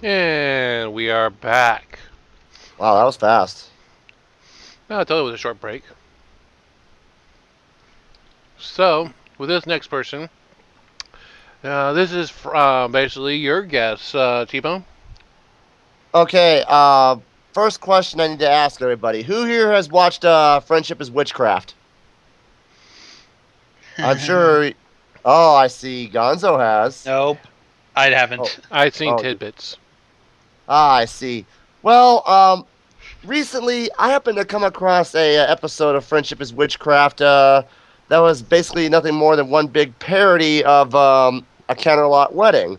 And we are back. Wow, that was fast. I thought it was a short break. So, with this next person, this is basically your guess, T-Bone. Okay, first question I need to ask everybody. Who here has watched Friendship is Witchcraft? I'm sure. Oh, I see. Gonzo has. Nope, I Oh, haven't. I've seen oh, tidbits. I see. Well, recently I happened to come across a episode of Friendship is Witchcraft that was basically nothing more than one big parody of a Counterlot wedding.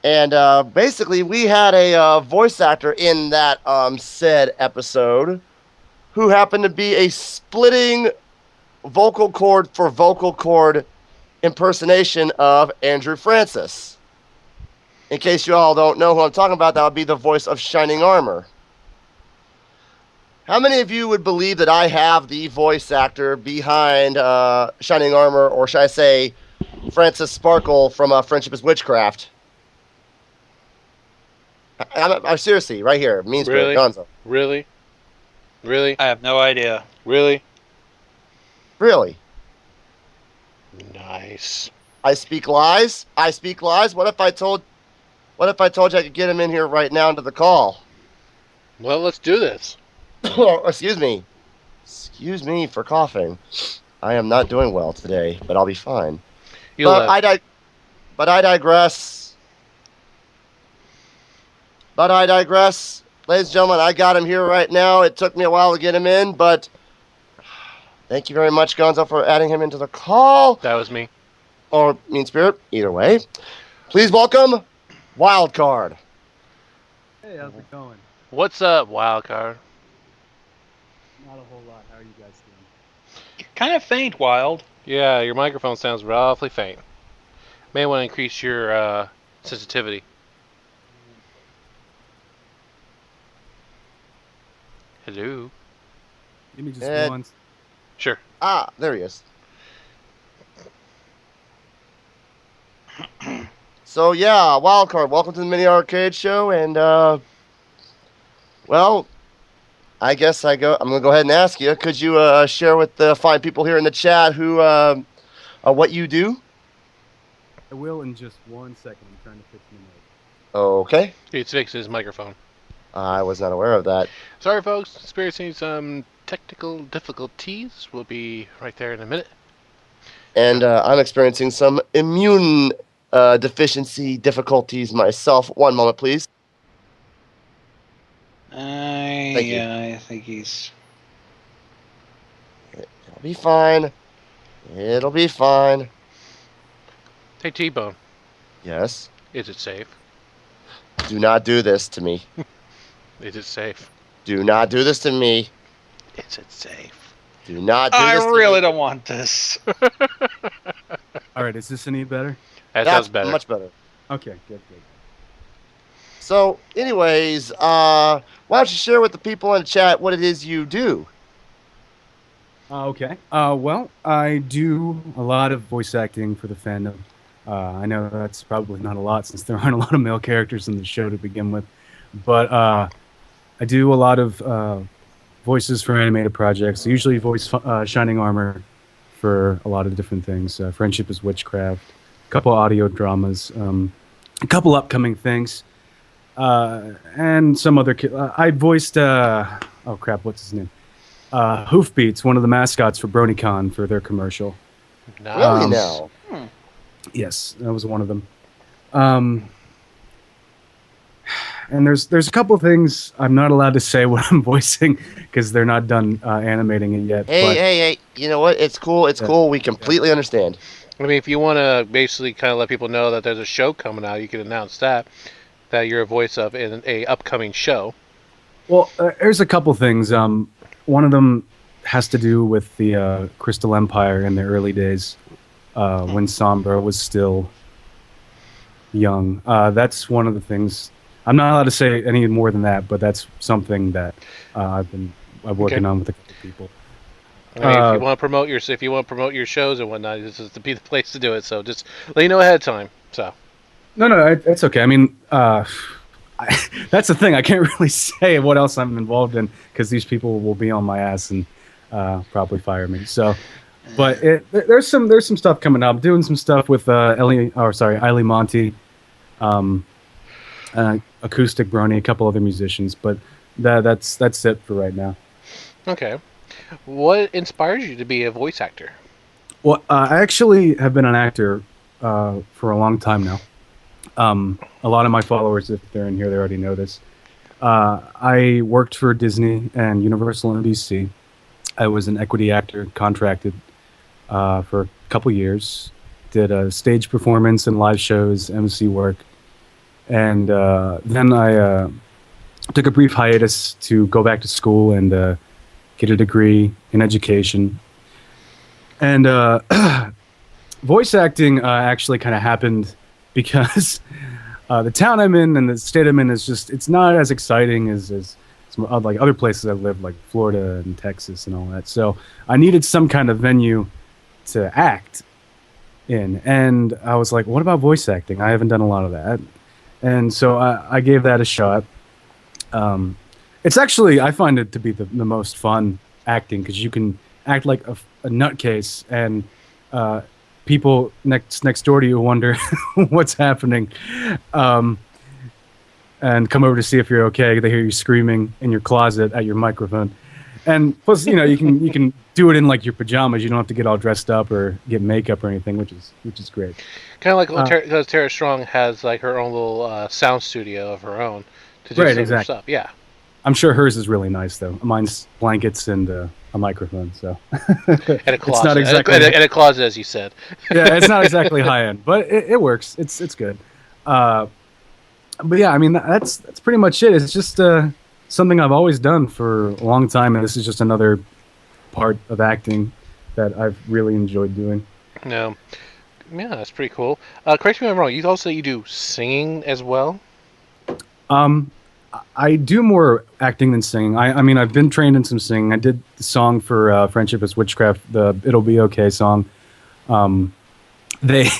And basically, we had a voice actor in that said episode who happened to be a splitting vocal cord for vocal cord impersonation of Andrew Francis. In case you all don't know who I'm talking about, that would be the voice of Shining Armor. How many of you would believe that I have the voice actor behind Shining Armor, or should I say, Francis Sparkle from Friendship is Witchcraft? I'm seriously, right here, Mean Spirit, Really? Gonzo. Really? Really? I have no idea. Really? Really? Nice. I speak lies. I speak lies. What if I told you I could get him in here right now into the call? Well, let's do this. Excuse me. Excuse me for coughing. I am not doing well today, but I'll be fine. You'll But I digress. But I digress. Ladies and gentlemen, I got him here right now. It took me a while to get him in, but thank you very much, Gonzo, for adding him into the call. That was me. Or Mean Spirit, either way. Please welcome Wildcard. Hey, how's it going? What's up, Wildcard? Not a whole lot. How are you guys doing? You're kind of faint, Wild. Yeah, your microphone sounds awfully faint. May want to increase your sensitivity. Hello? Give me just Ed. one. Sure. There he is. So yeah, Wildcard, welcome to the Mini Arcade Show, and well, I guess I'm gonna go ahead and ask you. Could you share with the fine people here in the chat who what you do? I will in just 1 second. I'm trying to fix my mic. Okay, He's fixing his microphone. I was not aware of that. Sorry, folks. Experiencing some technical difficulties. We'll be right there in a minute. And I'm experiencing some immune deficiency difficulties myself. One moment, please. Thank you. I think he's. It'll be fine. It'll be fine. Hey, T-Bone. Yes. Is it safe? Do not do this to me. Is it safe? Do not do this to me. Is it safe? Do not do I this to really me. don't want this. All right, is this any better? That That's sounds better. much better. Okay, good. So, anyways, why don't you share with the people in the chat what it is you do? Okay. Well, I do a lot of voice acting for the fandom. I know that's probably not a lot since there aren't a lot of male characters in the show to begin with, but I do a lot of voices for animated projects. I usually voice Shining Armor for a lot of different things. Friendship is Witchcraft, a couple audio dramas, a couple upcoming things, and some other. I voiced. Oh crap! What's his name? Hoofbeats, one of the mascots for BronyCon for their commercial. Nice. Really Um, now? Yes, that was one of them. And there's a couple things I'm not allowed to say what I'm voicing because they're not done animating it yet. Hey, but hey! You know what? It's cool. It's Yeah. cool. We completely understand. I mean, if you want to basically kind of let people know that there's a show coming out, you can announce that you're a voice of in a upcoming show. Well, there's a couple things. One of them has to do with the Crystal Empire in the early days when Sombra was still young. That's one of the things. I'm not allowed to say any more than that, but that's something that I'm working on with a couple people. I mean, if you want to promote your shows and whatnot, this is to be the place to do it. So just let you know ahead of time. So No, it's okay. I mean, that's the thing. I can't really say what else I'm involved in because these people will be on my ass and probably fire me. So, but there's some stuff coming up. Doing some stuff with Eiley Monty, um, Acoustic Brony, a couple other musicians. But that's it for right now. Okay. What inspires you to be a voice actor? Well, I actually have been an actor for a long time now. A lot of my followers, if they're in here, they already know this. I worked for Disney and Universal NBC. I was an equity actor, contracted for a couple years. Did a stage performance and live shows, MC work, and then I took a brief hiatus to go back to school and get a degree in education. And voice acting actually kind of happened because the town I'm in and the state I'm in is it's not as exciting as some like other places I've lived, like Florida and Texas and all that. So I needed some kind of venue to act in. And I was like, what about voice acting? I haven't done a lot of that. And so I gave that a shot. It's actually, I find it to be the most fun acting because you can act like a nutcase and people next door to you wonder what's happening, and come over to see if you're okay. They hear you screaming in your closet at your microphone, and plus, you can do it in like your pajamas. You don't have to get all dressed up or get makeup or anything, which is great. Kind of like because Tara Strong has like her own little sound studio of her own to do some exactly. stuff. Yeah. I'm sure hers is really nice though. Mine's blankets and a microphone, so And a closet. It's not exactly and a closet, as you said. Yeah, it's not exactly high end, but it works. It's good. But yeah, I mean that's pretty much it. It's just something I've always done for a long time, and this is just another part of acting that I've really enjoyed doing. No. Yeah, that's pretty cool. Correct me if I'm wrong. You do singing as well. I do more acting than singing. I mean, I've been trained in some singing. I did the song for Friendship is Witchcraft, the "It'll Be Okay" song. They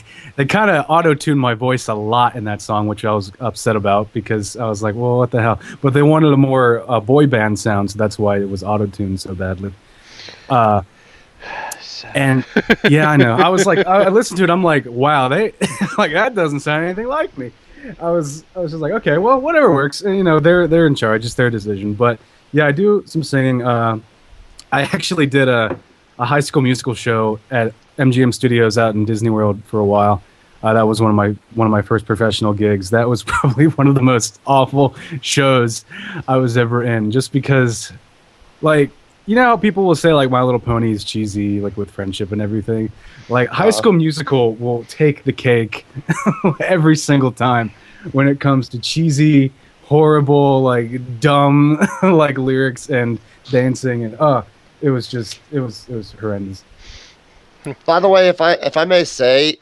kind of auto-tuned my voice a lot in that song, which I was upset about because I was like, well, what the hell? But they wanted a more boy band sound, so that's why it was auto-tuned so badly. And yeah, I know. I was like, I listened to it. I'm like, wow, they like that doesn't sound anything like me. I was just like, okay, well, whatever works. And, they're in charge. It's their decision. But yeah, I do some singing. I actually did a High School Musical show at MGM Studios out in Disney World for a while. That was one of my first professional gigs. That was probably one of the most awful shows I was ever in, just because, like, how people will say like My Little Pony is cheesy, like with Friendship and everything. Like High School Musical will take the cake every single time when it comes to cheesy, horrible, like dumb, like lyrics and dancing, and it was horrendous. By the way, if I may say,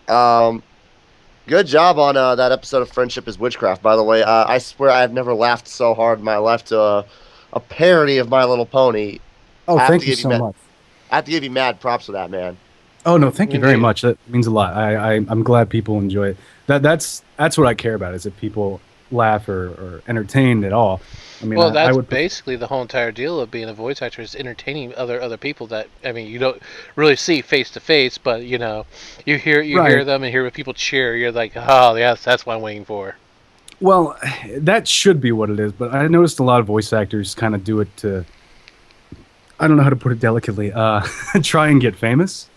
good job on that episode of Friendship is Witchcraft. By the way, I swear I've never laughed so hard in my life to a parody of My Little Pony. Oh, thank you so much. I have to give you mad props for that, man. Oh no, thank you very much. That means a lot. I'm glad people enjoy it. That's what I care about, is that people laugh or entertained at all. I mean, well, that's I would basically the whole entire deal of being a voice actor, is entertaining other people that, I mean, you don't really see face to face, but you hear them and hear what people cheer. You're like, oh yes, that's what I'm waiting for. Well, that should be what it is, but I noticed a lot of voice actors kind of do it to, I don't know how to put it delicately, try and get famous.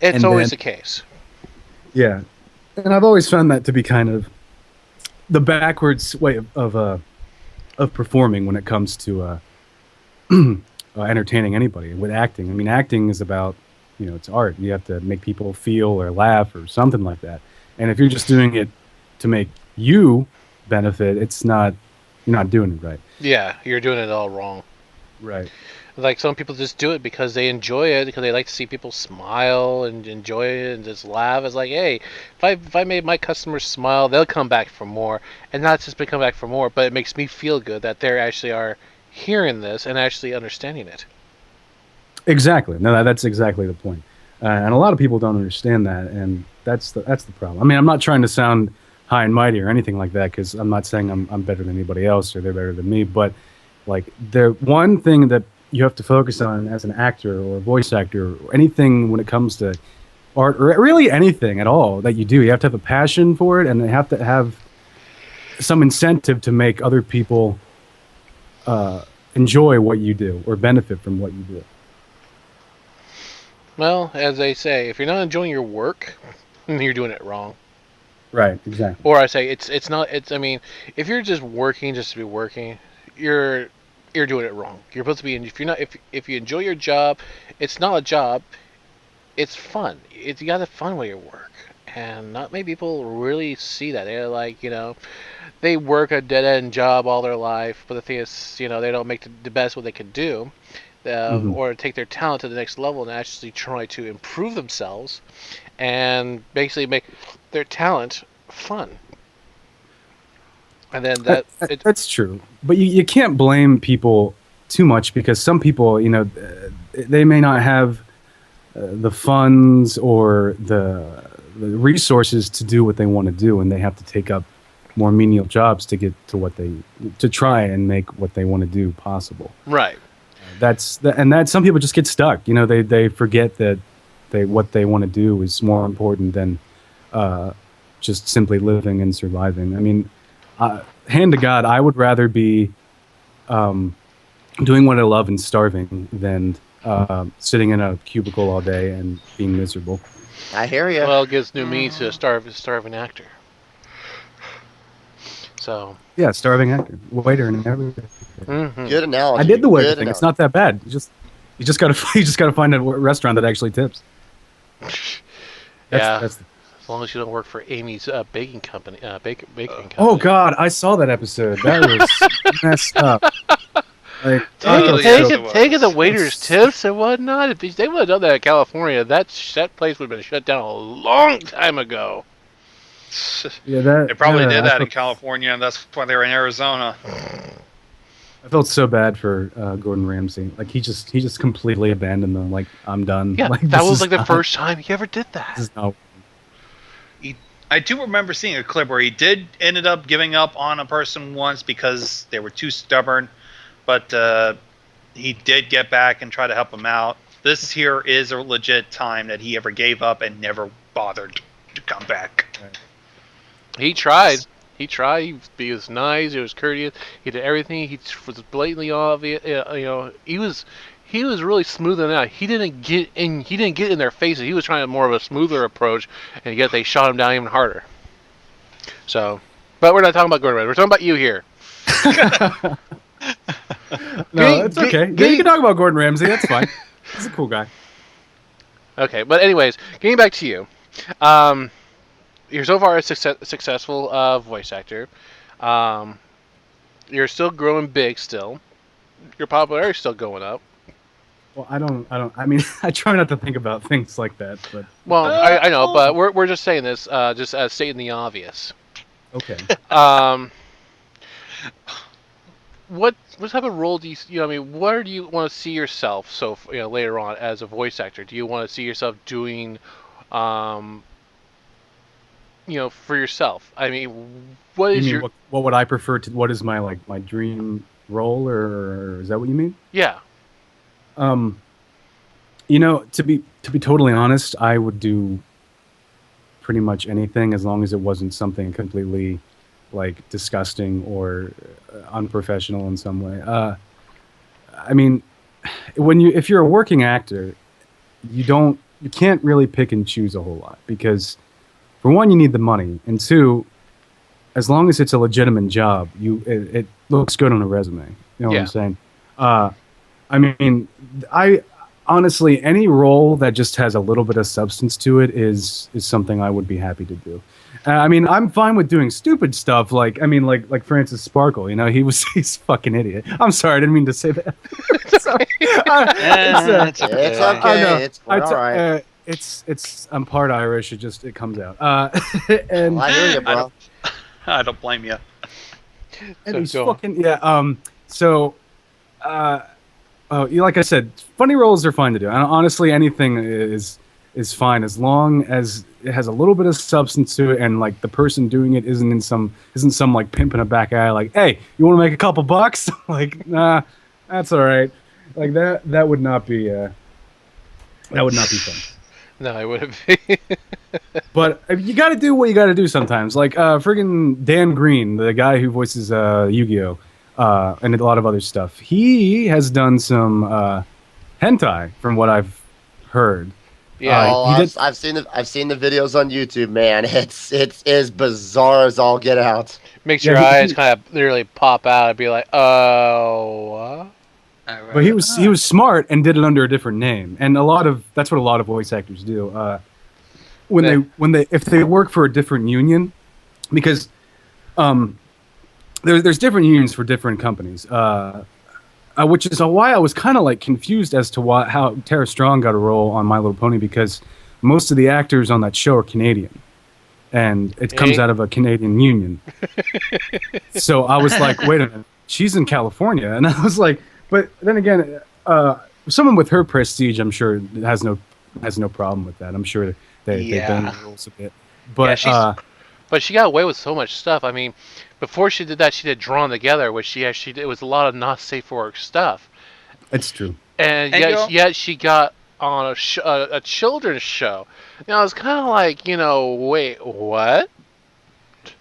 It's always the case. Yeah. And I've always found that to be kind of the backwards way of performing when it comes to entertaining anybody with acting. I mean, acting is about, it's art. You have to make people feel or laugh or something like that. And if you're just doing it to make you benefit, you're not doing it right. Yeah, you're doing it all wrong. Right. Like, some people just do it because they enjoy it, because they like to see people smile and enjoy it and just laugh. It's like, hey, if I made my customers smile, they'll come back for more. And not just come back for more, but it makes me feel good that they actually are hearing this and actually understanding it. Exactly. No, that's exactly the point. And a lot of people don't understand that, and that's the problem. I mean, I'm not trying to sound high and mighty or anything like that, because I'm not saying I'm better than anybody else or they're better than me, but like the one thing that you have to focus on as an actor or a voice actor or anything when it comes to art or really anything at all that you have to have a passion for it, and they have to have some incentive to make other people enjoy what you do or benefit from what you do. Well, as they say, if you're not enjoying your work, you're doing it wrong. Right, exactly. Or I say it's not. I mean, if you're just working just to be working, you're doing it wrong. You're supposed to be. If you're not, if you enjoy your job, it's not a job. It's fun. You got to have fun with your work, and not many people really see that. They're like, they work a dead end job all their life, but the thing is, they don't make the best what they can do, or take their talent to the next level and actually try to improve themselves, and basically make their talent fun. And then that's true, but you can't blame people too much, because some people, they may not have the funds or the resources to do what they want to do, and they have to take up more menial jobs to get to try and make what they want to do possible. Right. And some people just get stuck. They forget that what they want to do is more important than just simply living and surviving. I mean, hand to God, I would rather be doing what I love and starving than sitting in a cubicle all day and being miserable. I hear you. Well, it gives new meaning to starving actor. So yeah, starving actor, waiter, and everything. Mm-hmm. Good analogy. I did the waiter Good thing. analogy. It's not that bad. You just gotta find a restaurant that actually tips. Yeah. That's as long as you don't work for Amy's baking company, baking company. Oh God, I saw that episode. That was messed up. Like, taking the waiters' tips and whatnot. If they would have done that in California, that place would have been shut down a long time ago. Yeah, They probably did that in California, and that's why they were in Arizona. I felt so bad for Gordon Ramsay. Like he just completely abandoned them. Like, I'm done. Yeah, like, that was like the first time he ever did that. This is not. I do remember seeing a clip where he did ended up giving up on a person once because they were too stubborn, but he did get back and try to help them out. This here is a legit time that he ever gave up and never bothered to come back. Right. He tried. He was nice. He was courteous. He did everything. He was blatantly obvious. He was really smoothing it out. He didn't get in their faces. He was trying more of a smoother approach, and yet they shot him down even harder. So, but we're not talking about Gordon Ramsay. We're talking about you here. No, it's okay. You can talk about Gordon Ramsay. That's fine. He's a cool guy. Okay, but anyways, getting back to you. You're so far a successful voice actor. You're still growing big still. Your popularity is still going up. Well, I mean, I try not to think about things like that, but. Well, I know, but we're just saying this, just as stating the obvious. Okay. What type of role do you? I mean, where do you want to see yourself? So later on as a voice actor, do you want to see yourself doing, for yourself? I mean, what is your? What would I prefer to? What is my my dream role, or is that what you mean? Yeah. To be totally honest, I would do pretty much anything as long as it wasn't something completely like disgusting or unprofessional in some way. I mean, if you're a working actor, you can't really pick and choose a whole lot, because for one, you need the money, and two, as long as it's a legitimate job, it looks good on a resume. You know what I'm saying? I mean, I honestly, any role that just has a little bit of substance to it is something I would be happy to do. I mean, I'm fine with doing stupid stuff, like Francis Sparkle. He's a fucking idiot. I'm sorry, I didn't mean to say that. Sorry. It's okay. It's all right. It's I'm part Irish. It comes out. And I hear you, bro. I don't blame you. And he's fucking like I said, funny roles are fun to do. And honestly, anything is is fine as long as it has a little bit of substance to it, and like the person doing it isn't some like pimp in a back alley like, hey, you want to make a couple bucks? Like, nah, that's all right. Like that would not be fun. No, it wouldn't be. But you got to do what you got to do sometimes. Like friggin' Dan Green, the guy who voices Yu-Gi-Oh, and a lot of other stuff. He has done some hentai, from what I've heard. Yeah. I've seen the videos on YouTube, man. It's as bizarre as all get out. Makes your eyes kind of literally pop out and be like, oh. But he was smart and did it under a different name, and that's what a lot of voice actors do. If they work for a different union, because there's different unions for different companies, which is why I was kind of like confused as to how Tara Strong got a role on My Little Pony, because most of the actors on that show are Canadian, and it comes out of a Canadian union. So I was like, wait a minute, she's in California, and I was like, but then again, someone with her prestige, I'm sure has no problem with that. I'm sure they bend the rules a bit, but but she got away with so much stuff. I mean, before she did that, she did Drawn Together, which it was a lot of not safe for work stuff. It's true. And yet she got on a children's show. You know, I was kind of like, wait, what?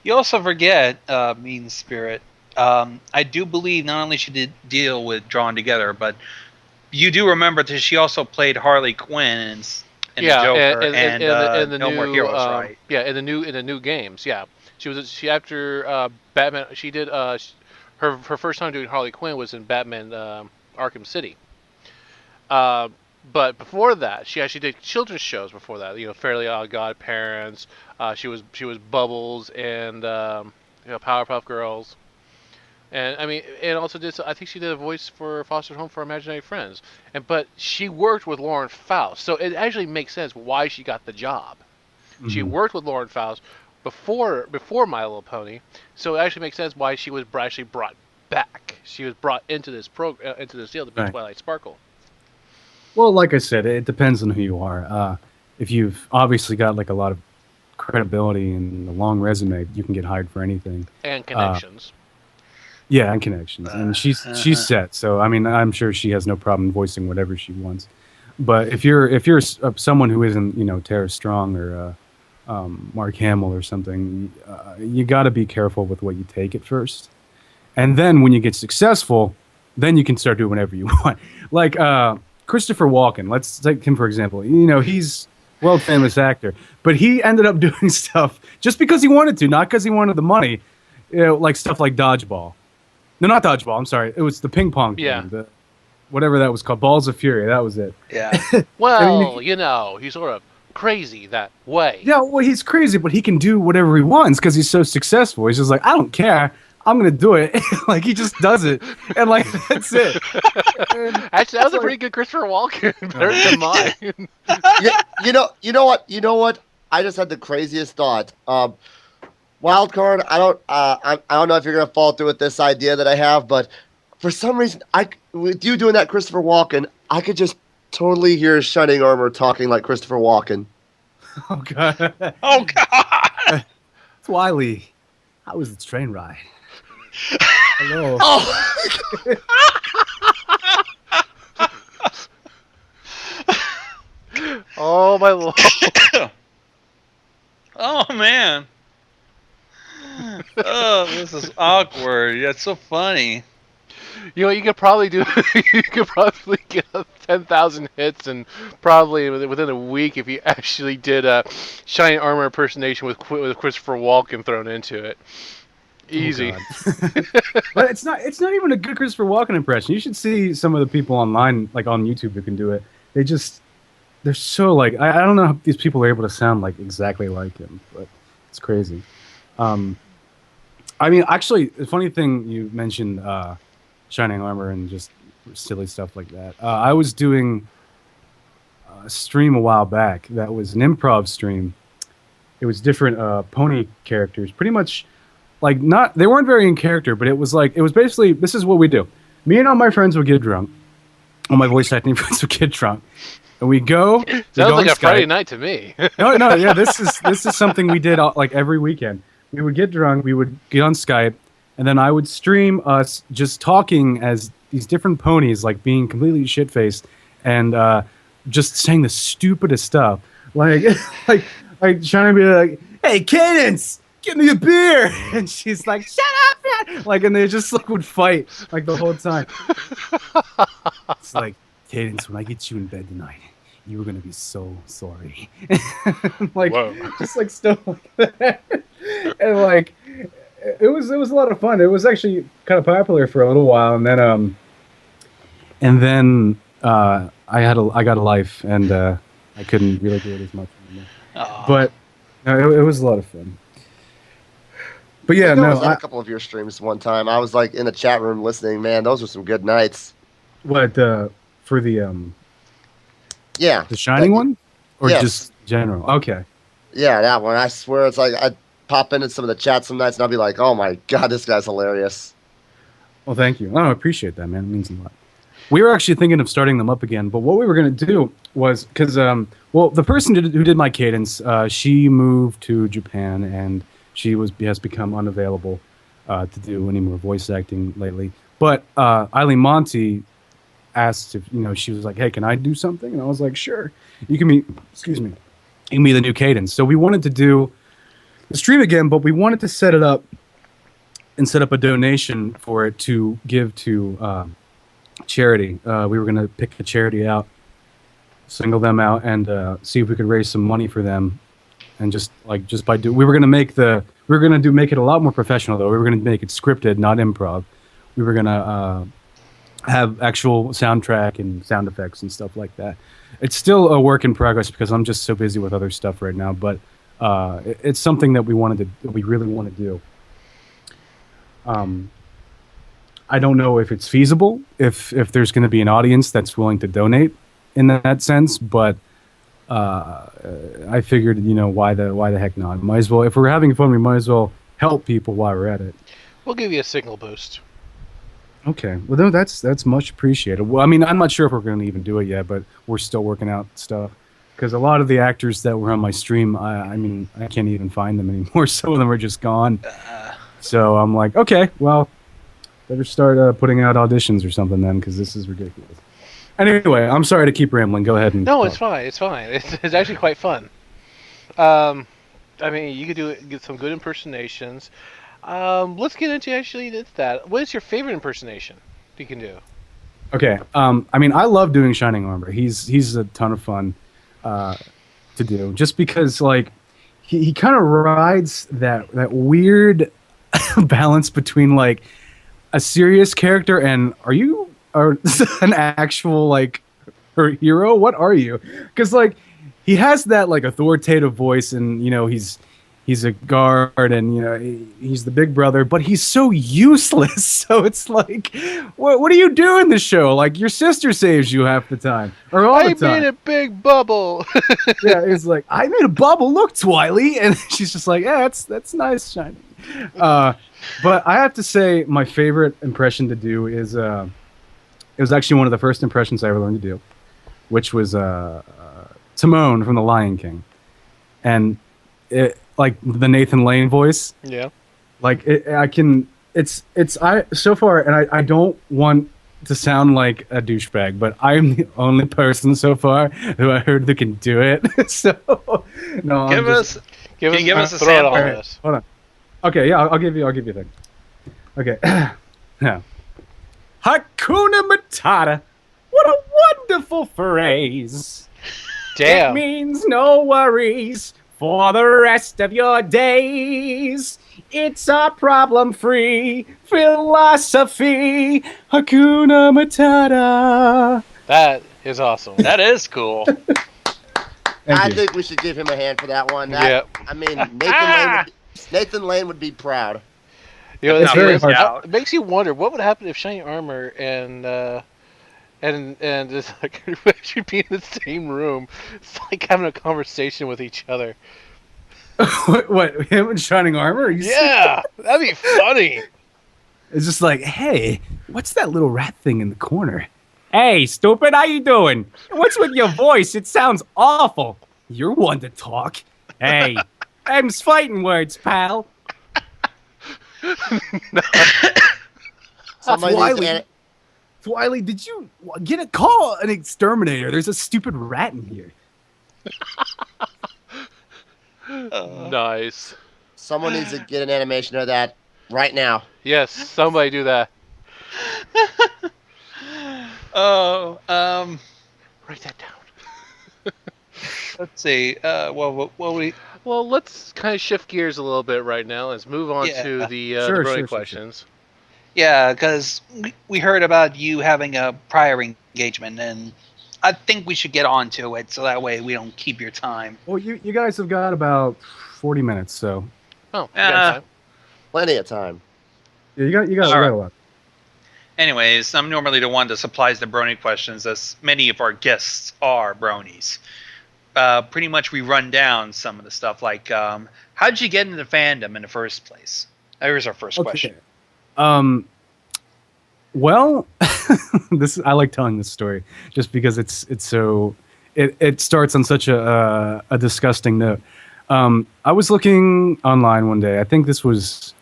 You also forget, Mean Spirit. I do believe not only she did deal with Drawn Together, but you do remember that she also played Harley Quinn in the Joker and the No More Heroes, right? Yeah, in the new games. Yeah, she after Batman. She did her first time doing Harley Quinn was in Batman Arkham City. But before that, she actually did children's shows. Before that, Fairly Odd Godparents. She was Bubbles and Powerpuff Girls. And I mean, and also did. I think she did a voice for Foster Home for Imaginary Friends. But she worked with Lauren Faust, so it actually makes sense why she got the job. Mm-hmm. She worked with Lauren Faust before My Little Pony, so it actually makes sense why she was actually brought back. She was brought into this into this deal to be Twilight Sparkle. Well, like I said, it depends on who you are. If you've obviously got like a lot of credibility and a long resume, you can get hired for anything. And connections. Yeah, and connections, and she's set. So I mean, I'm sure she has no problem voicing whatever she wants. But if you're someone who isn't Tara Strong or Mark Hamill or something, you got to be careful with what you take at first, and then when you get successful, then you can start doing whatever you want. Like Christopher Walken, let's take him for example. He's a world famous actor, but he ended up doing stuff just because he wanted to, not because he wanted the money. Like stuff like Dodgeball. No, not Dodgeball. I'm sorry. It was the ping pong thing. Yeah. Whatever that was called. Balls of Fury. That was it. Yeah. Well, he's sort of crazy that way. Yeah, well, he's crazy, but he can do whatever he wants because he's so successful. He's just like, I don't care. I'm going to do it. Like, he just does it. And, like, that's it. Actually, that was a pretty good Christopher Walken. Better than mine. You know what? I just had the craziest thought. Wildcard, I don't know if you're gonna fall through with this idea that I have, but for some reason, with you doing that Christopher Walken, I could just totally hear Shining Armor talking like Christopher Walken. Oh god! Oh god! It's Wiley. How was the train ride? Hello. Oh my lord! Oh man! Oh, this is awkward. Yeah, it's so funny. You could probably do. You could probably get 10,000 hits, and probably within a week, if you actually did a Shining Armor impersonation with Christopher Walken thrown into it. Easy. Oh, but it's not even a good Christopher Walken impression. You should see some of the people online, like on YouTube, who can do it. They're so like I don't know how these people are able to sound like exactly like him, but it's crazy. I mean, actually, the funny thing you mentioned Shining Armor and just silly stuff like that. I was doing a stream a while back that was an improv stream. It was different pony characters, pretty much like they weren't very in character, but it was basically, this is what we do. Me and all my friends would get drunk. All my voice acting friends would get drunk. and we go. Sounds like a Friday night to me. No, yeah. This is something we did like every weekend. We would get drunk. We would get on Skype, and then I would stream us just talking as these different ponies, like being completely shit faced and just saying the stupidest stuff, like like trying to be like, "Hey, Cadence, give me a beer," and she's like, "Shut up, man!" Like, and they just like would fight like the whole time. It's like, Cadence, when I get you in bed tonight, you were gonna be so sorry. Like, Whoa. just like stuff like that, and like it was a lot of fun. It was actually kind of popular for a little while, and then I got a life, and I couldn't really do it as much anymore. Aw. But no, it was a lot of fun. But yeah, I no, was at a couple of your streams one time. I was like in the chat room listening. Man, those were some good nights. what for the Yeah. Shining one, or Yes. just general? Okay. Yeah, that one. I swear, it's like I'd pop into some of the chats some nights and I'd be like, "Oh my god, this guy's hilarious." Well, thank you. I appreciate that, man. It means a lot. We were actually thinking of starting them up again, but what we were going to do was because, the person who did my cadence, she moved to Japan and she has become unavailable to do any more voice acting lately. But Eileen Monty asked if she was like, "Hey, can I do something?" And I was like, "Sure, you can be." Excuse me, you can be the new cadence. So we wanted to do the stream again, but we wanted to set it up and set up a donation for it to give to charity. We were going to pick a charity out, single them out, and see if we could raise some money for them. And we were going to make it a lot more professional though. We were going to make it scripted, not improv. We were going to have actual soundtrack and sound effects and stuff like that. It's still a work in progress because I'm just so busy with other stuff right now, but it's something that we really want to do. I don't know if it's feasible, if there's going to be an audience that's willing to donate in that sense, but I figured, why the heck not? Might as well, if we're having fun, we might as well help people while we're at it. We'll give you a signal boost. Okay, well, no, that's much appreciated. Well, I mean, I'm not sure if we're going to even do it yet, but we're still working out stuff. Because a lot of the actors that were on my stream, I mean, I can't even find them anymore. Some of them are just gone. So I'm like, okay, well, better start putting out auditions or something then, because this is ridiculous. Anyway, I'm sorry to keep rambling. Go ahead and No, talk. it's fine. It's fine. It's actually quite fun. I mean, you could get some good impersonations. Let's get into that. What is your favorite impersonation you can do? Okay. I mean, I love doing Shining Armor. He's a ton of fun to do, just because like he kind of rides that weird balance between like a serious character and are an actual like her hero? What are you? Because like he has that like authoritative voice, and he's a guard, and he's the big brother, but he's so useless. So it's like, what do you do in the show? Like your sister saves you half the time, or all the time. I made a big bubble. Yeah, it's like, I made a bubble. Look, Twiley, and she's just like, yeah, that's nice, Shiny. But I have to say, my favorite impression to do is it was actually one of the first impressions I ever learned to do, which was Timon from The Lion King, and it, like the Nathan Lane voice. Yeah. Like so far, and I don't want to sound like a douchebag, but I'm the only person so far who I heard that can do it. So no, Give us a sample. On this. Hold on. Okay, yeah, I'll give you a thing. Okay. Now, Hakuna Matata. What a wonderful phrase. Damn. It means no worries for the rest of your days. It's a problem-free philosophy. Hakuna Matata. That is awesome. That is cool. I you. think we should give him a hand for that one. Yep. I mean, Nathan Lane would be proud. It's very hard. It makes you wonder what would happen if Shining Armor and it's like would actually be in the same room. It's like having a conversation with each other. What, him in Shining Armor? Yeah, that'd be funny. It's just like, hey, what's that little rat thing in the corner? Hey, stupid, how you doing? What's with your voice? It sounds awful. You're one to talk. Hey, them's fighting words, pal. Somebody needs Wiley. to Wiley, did you get a call an exterminator? There's a stupid rat in here. Nice. someone needs to get an animation of that right now. Yes, somebody do that. Oh, Write that down. let's see. Well, we Well, let's kind of shift gears a little bit right now. Let's move on Yeah. to the Sure, Brony sure. questions. Yeah, because we heard about you having a prior engagement, and I think we should get on to it so that way we don't keep your time. Well, you guys have got about 40 minutes, so Oh, we got time. Plenty of time. yeah, you got All right. a lot. Anyways, I'm normally the one that supplies the brony questions, as many of our guests are bronies. Pretty much we run down some of the stuff, like how did you get into fandom in the first place? Here's our first question. Well, I like telling this story just because it starts on such a disgusting note. I was looking online one day. I think this was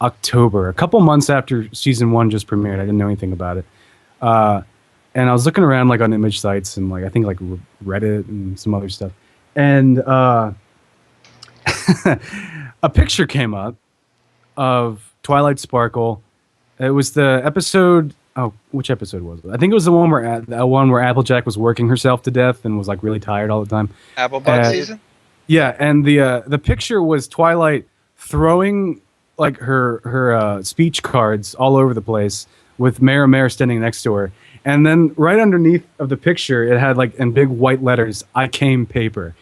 October, a couple months after season 1 just premiered. I didn't know anything about it, and I was looking around like on image sites and like I think like Reddit and some other stuff, and a picture came up of Twilight Sparkle. It was the episode. Oh, which episode was it? I think it was the one where Applejack was working herself to death and was like really tired all the time. Applebug season? Yeah, and the picture was Twilight throwing like her speech cards all over the place with Mare standing next to her, and then right underneath of the picture it had like in big white letters, "I came paper,"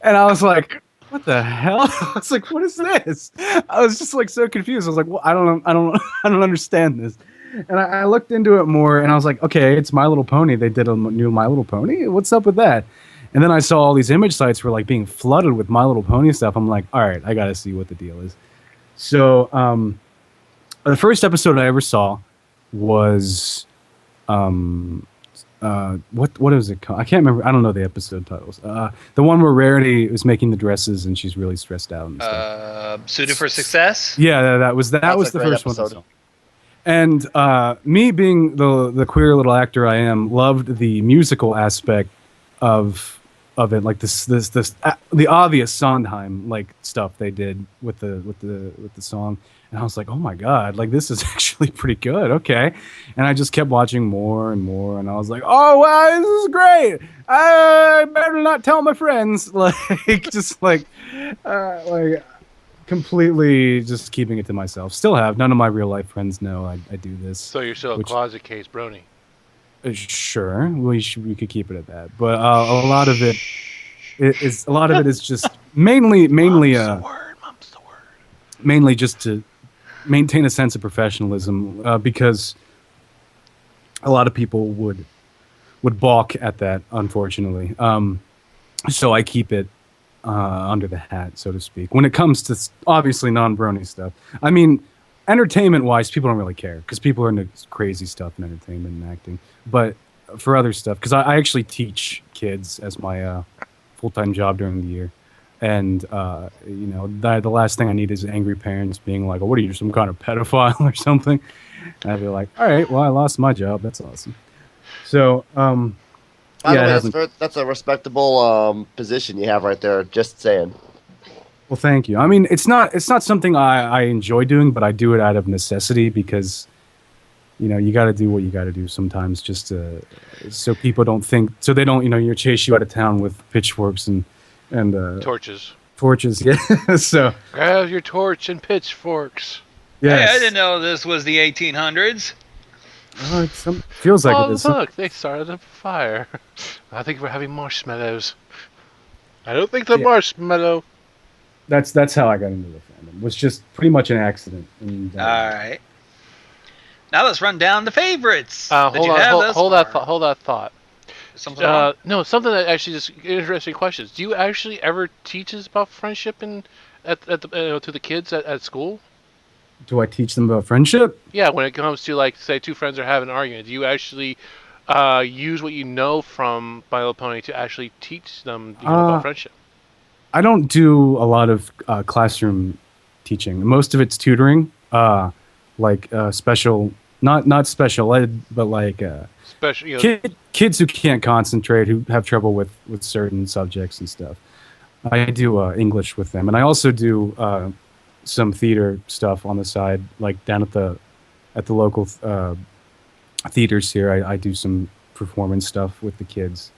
and I was like, what the hell? I was like, what is this? I was just like so confused. I was like, well, I don't understand this. And I looked into it more, and I was like, okay, it's My Little Pony. They did a new My Little Pony. What's up with that? And then I saw all these image sites were like being flooded with My Little Pony stuff. I'm like, all right, I got to see what the deal is. So the first episode I ever saw was what is it called? I can't remember. I don't know the episode titles. The one where Rarity is making the dresses and she's really stressed out and stuff. Suited for Success? Yeah, that was the a first great one I episode. saw. And me being the queer little actor I am, loved the musical aspect of it, like the obvious Sondheim like stuff they did with the song. And I was like, oh my god, like this is actually pretty good. Okay, and I just kept watching more and more, and I was like, oh wow, this is great. I better not tell my friends. Like just like completely just keeping it to myself. Still have none of my real life friends know I do this. So you're still a closet case brony. Sure, we could keep it at that. But a lot of it is just mainly Mom's the word. mainly just to maintain a sense of professionalism, because a lot of people would balk at that, unfortunately. So I keep it under the hat, so to speak. When it comes to obviously non-brony stuff, I mean, entertainment-wise, people don't really care because people are into crazy stuff in entertainment and acting. But for other stuff, because I actually teach kids as my full-time job during the year. And, the last thing I need is angry parents being like, oh, what are you, some kind of pedophile or something? And I'd be like, all right, well, I lost my job. That's awesome. So, By the way, that's a respectable position you have right there. Just saying. well, thank you. I mean, it's not something I enjoy doing, but I do it out of necessity because, you got to do what you got to do sometimes just so people don't think, so they don't, chase you out of town with pitchforks and Torches. Yeah. So Grab your torch and pitchforks. yes. Hey, I didn't know this was the 1800s. Oh, feels like it is. Look, they started a fire. I think we're having marshmallows. I don't think they're marshmallow. That's how I got into the fandom. It was just pretty much an accident. And, All right. Now let's run down the favorites. Hold that thought. Something wrong? No, something that actually just interesting questions. Do you actually ever teach us about friendship and to the kids at school? Do I teach them about friendship? Yeah, when it comes to like, say, two friends are having an argument, do you actually use what you know from My Little Pony to actually teach them, about Uh, friendship? I don't do a lot of classroom teaching. Most of it's tutoring, special, not special ed, but like Especially, kids who can't concentrate, who have trouble with certain subjects and stuff. I do English with them, and I also do some theater stuff on the side, like down at the local theaters here. I do some performance stuff with the kids.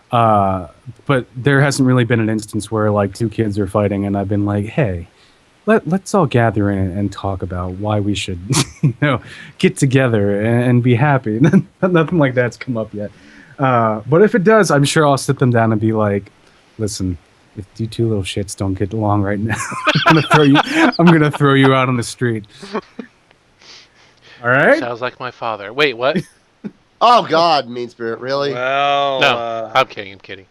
But there hasn't really been an instance where like two kids are fighting, and I've been like, "Hey, let's all gather in and talk about why we should, get together and be happy." Nothing like that's come up yet. But if it does, I'm sure I'll sit them down and be like, "Listen, if you two little shits don't get along right now, I'm gonna throw you out on the street." All right. sounds like my father. Wait, what? Oh God, Mean Spirit, really? Well, No, I'm kidding. I'm kidding.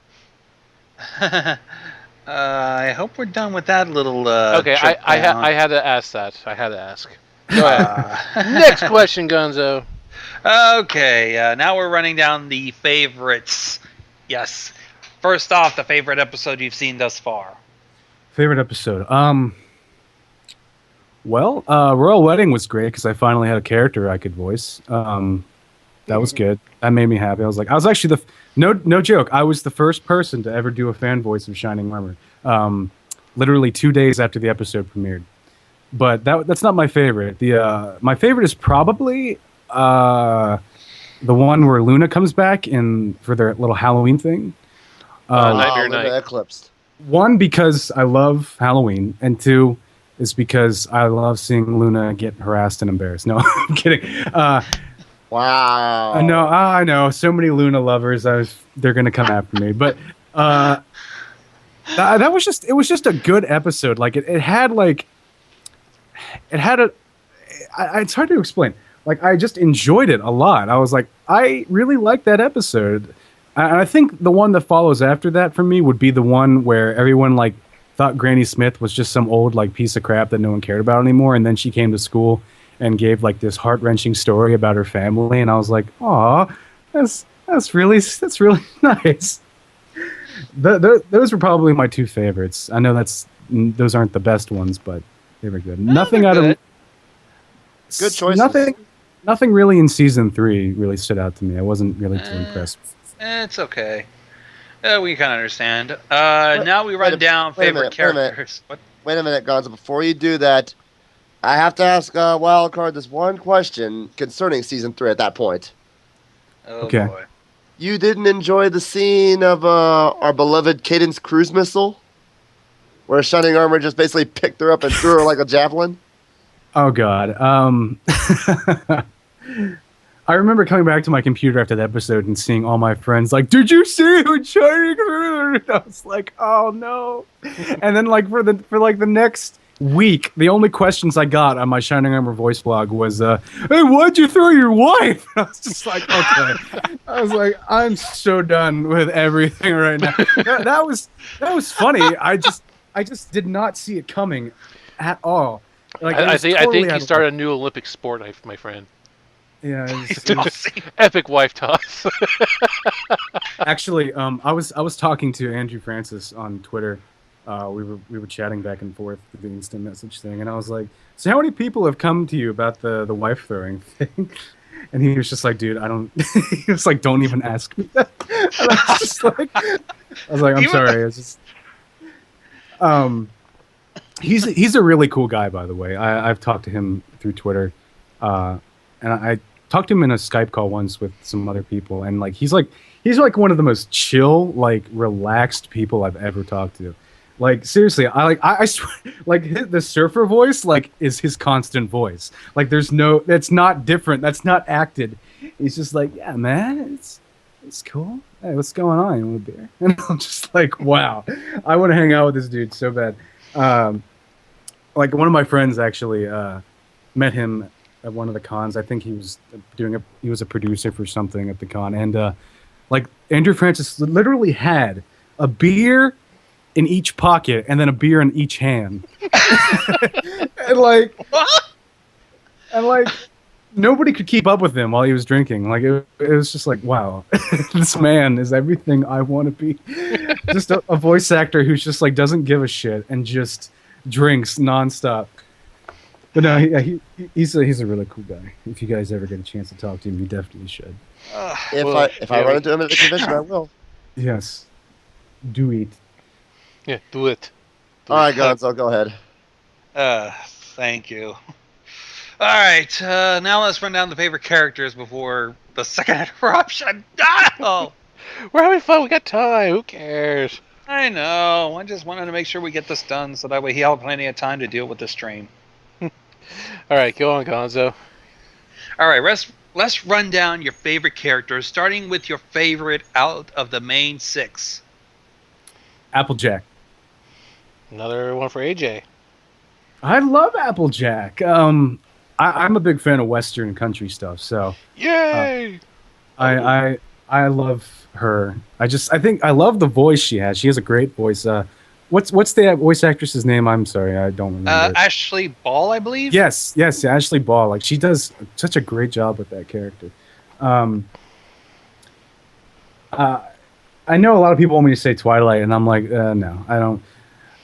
I hope we're done with that little. Okay, trip down. I had to ask that. I had to ask. Go ahead. Next question, Gonzo. Okay, now we're running down the favorites. Yes. First off, the favorite episode you've seen thus far. Favorite episode. Well, Royal Wedding was great because I finally had a character I could voice. That was good. That made me happy. I was actually no joke. I was the first person to ever do a fan voice of Shining Armor. Literally 2 days after the episode premiered. But that's not my favorite. My favorite is probably the one where Luna comes back for their little Halloween thing. Nightmare Linda Night. Eclipsed. One, because I love Halloween, and two is because I love seeing Luna get harassed and embarrassed. No, I'm kidding. Wow. I know. So many Luna lovers. They're gonna come after me, but it was just a good episode. Like it had it's hard to explain. Like I just enjoyed it a lot. I was like, I really liked that episode. And I think the one that follows after that for me would be the one where everyone like thought Granny Smith was just some old like piece of crap that no one cared about anymore, and then she came to school and gave like this heart-wrenching story about her family, and I was like, "Aw, that's really nice." Those were probably my two favorites. I know those aren't the best ones, but they were good. Nothing out of Good choices. Nothing really in season 3 really stood out to me. I wasn't really too impressed. It's okay. We kind of understand. Now we run down favorite characters. What? Wait a minute, Gonzo. Before you do that, I have to ask Wildcard this one question concerning season 3 at that point. Oh, Okay. boy. You didn't enjoy the scene of our beloved Cadence cruise missile? Where Shining Armor just basically picked her up and threw her like a javelin? Oh God. I remember coming back to my computer after the episode and seeing all my friends like, "Did you see who Shining Armor?" I was like, "Oh no!" And then like for the next week, the only questions I got on my Shining Armor voice blog was, "Hey, why'd you throw your wife?" I was just like, okay. I was like, I'm so done with everything right now. That was funny. I just did not see it coming at all. Like I think he you started a new Olympic sport, my friend. Yeah, it was Epic wife toss. actually, I was talking to Andrew Francis on Twitter. We were chatting back and forth with the instant message thing, and I was like, "So how many people have come to you about the wife throwing thing?" And he was just like, "Dude, I don't." He was like, "Don't even ask me that." And I was like, "I'm sorry." It's just, he's a really cool guy, by the way. I've talked to him through Twitter, and I talked to him in a Skype call once with some other people, and like he's like one of the most chill, like relaxed people I've ever talked to. Like seriously, I swear, like the surfer voice like is his constant voice. Like that's not different. That's not acted. He's just like, "Yeah, man, it's cool. Hey, what's going on? You want a beer?" And I'm just like, wow, I want to hang out with this dude so bad. Like one of my friends actually met him at one of the cons. I think he was a producer for something at the con, and like Andrew Francis literally had a beer in each pocket and then a beer in each hand. And like, What? And like nobody could keep up with him while he was drinking. Like it was just like, wow, this man is everything I want to be. Just a voice actor who's just like doesn't give a shit and just drinks nonstop. But no, he's a really cool guy. If you guys ever get a chance to talk to him, you definitely should. If I run into him at the convention, I will. Yes, do it. Yeah, do it. All right, Gonzo, go ahead. Thank you. All right, now let's run down the favorite characters before the second interruption. Oh, We're having fun. We got time. Who cares? I know. I just wanted to make sure we get this done so that way he'll have plenty of time to deal with the stream. All right, go on, Gonzo. All right, let's run down your favorite characters, starting with your favorite out of the main 6. Applejack. Another one for AJ. I love Applejack. I'm a big fan of Western country stuff, so Yay! I love her. I think I love the voice she has. She has a great voice. What's the voice actress's name? I'm sorry, I don't remember. Ashley Ball, I believe. Yes, Ashley Ball. Like she does such a great job with that character. I know a lot of people want me to say Twilight, and I'm like, no, I don't.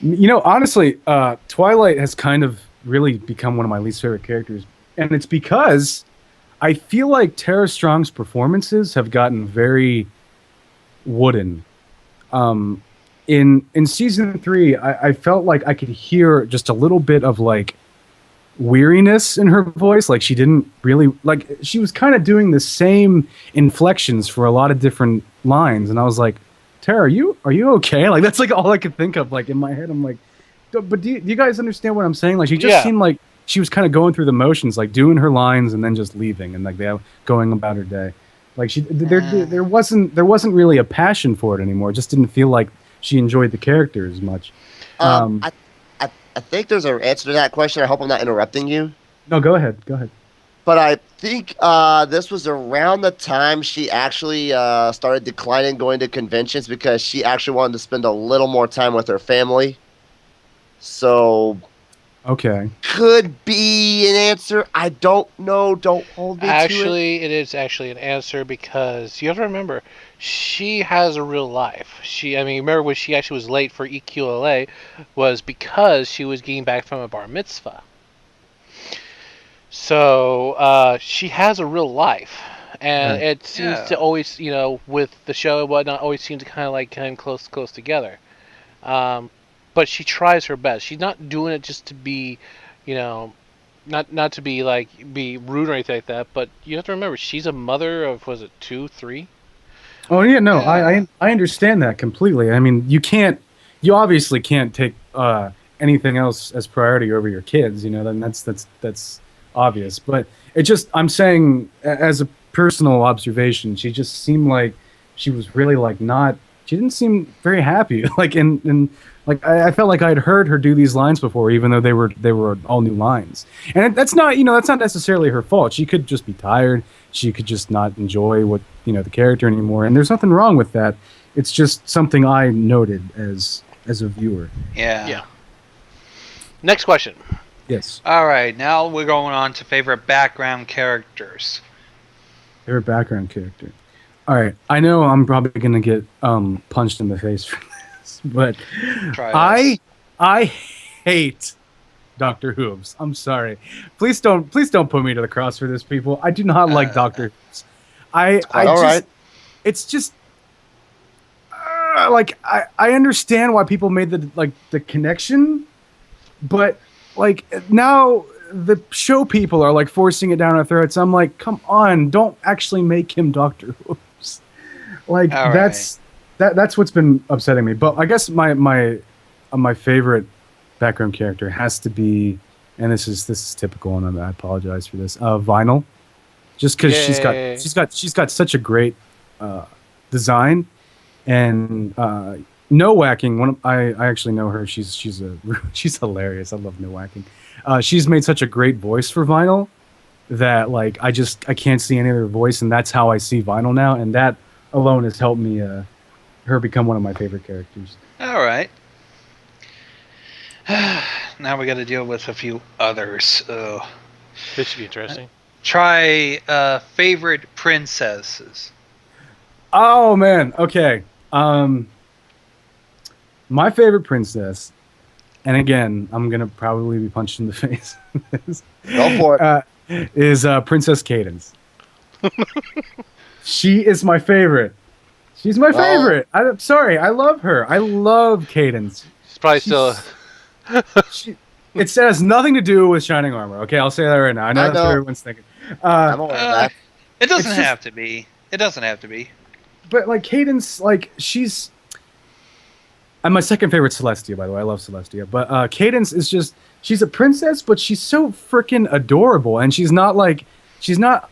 You know, honestly, Twilight has kind of really become one of my least favorite characters, and it's because I feel like Tara Strong's performances have gotten very wooden. In season 3, I felt like I could hear just a little bit of like weariness in her voice. Like she didn't really like. She was kind of doing the same inflections for a lot of different lines, and I was like, Tara, are you okay? Like that's like all I could think of. Like in my head, I'm like, but do you guys understand what I'm saying? Like she just seemed like she was kind of going through the motions, like doing her lines and then just leaving and like going about her day. Like there wasn't really a passion for it anymore. It just didn't feel like she enjoyed the character as much. I think there's an answer to that question. I hope I'm not interrupting you. No, go ahead. But I think this was around the time she actually started declining going to conventions because she actually wanted to spend a little more time with her family. So, okay, could be an answer. I don't know. Don't hold me to it. Actually, it is actually an answer because you have to remember, she has a real life. Remember when she actually was late for EQLA was because she was getting back from a bar mitzvah. So she has a real life, and it seems to always, with the show and whatnot, always seem to kind of come close together. But she tries her best. She's not doing it just to be, not to be rude or anything like that. But you have to remember, she's a mother of 2, 3. Oh yeah, no, I understand that completely. I mean, you obviously can't take anything else as priority over your kids. Then that's obvious. But I'm saying as a personal observation, she just seemed like she was really she didn't seem very happy. I felt like I'd heard her do these lines before, even though they were all new lines. And that's not necessarily her fault. She could just be tired. She could just not enjoy the character anymore. And there's nothing wrong with that. It's just something I noted as a viewer. Yeah. Next question. Yes. All right, now we're going on to favorite background characters. Favorite background character. All right, I know I'm probably gonna get punched in the face for this, but I hate Dr. Hooves. I'm sorry. Please don't put me to the cross for this, people. I do not like Dr. Hooves. It's just I understand why people made the connection, but now the show people are forcing it down our throats. I'm like, come on, don't actually make him Dr. Hooves. That's what's been upsetting me. But I guess my favorite background character has to be, and this is typical, and I apologize for this. Vinyl, just because she's got such a great design, and No Whacking. I actually know her. She's hilarious. I love No Whacking. She's made such a great voice for Vinyl that I can't see any other voice, and that's how I see Vinyl now, and that alone has helped me her become one of my favorite characters. All right. Now we got to deal with a few others. This should be interesting. Try favorite princesses. Oh man, okay. My favorite princess, and again, I'm gonna probably be punched in the face. Go for it. Is Princess Cadence. She is my favorite. She's my favorite. I'm sorry, I love her. I love Cadence. She's probably still. It has nothing to do with Shining Armor. Okay, I'll say that right now. I know that's what everyone's thinking. I'm aware of that. It doesn't have to be. It doesn't have to be. But like Cadence, like she's. And my second favorite Celestia, by the way. I love Celestia. But Cadence is just, she's a princess, but she's so freaking adorable. And she's not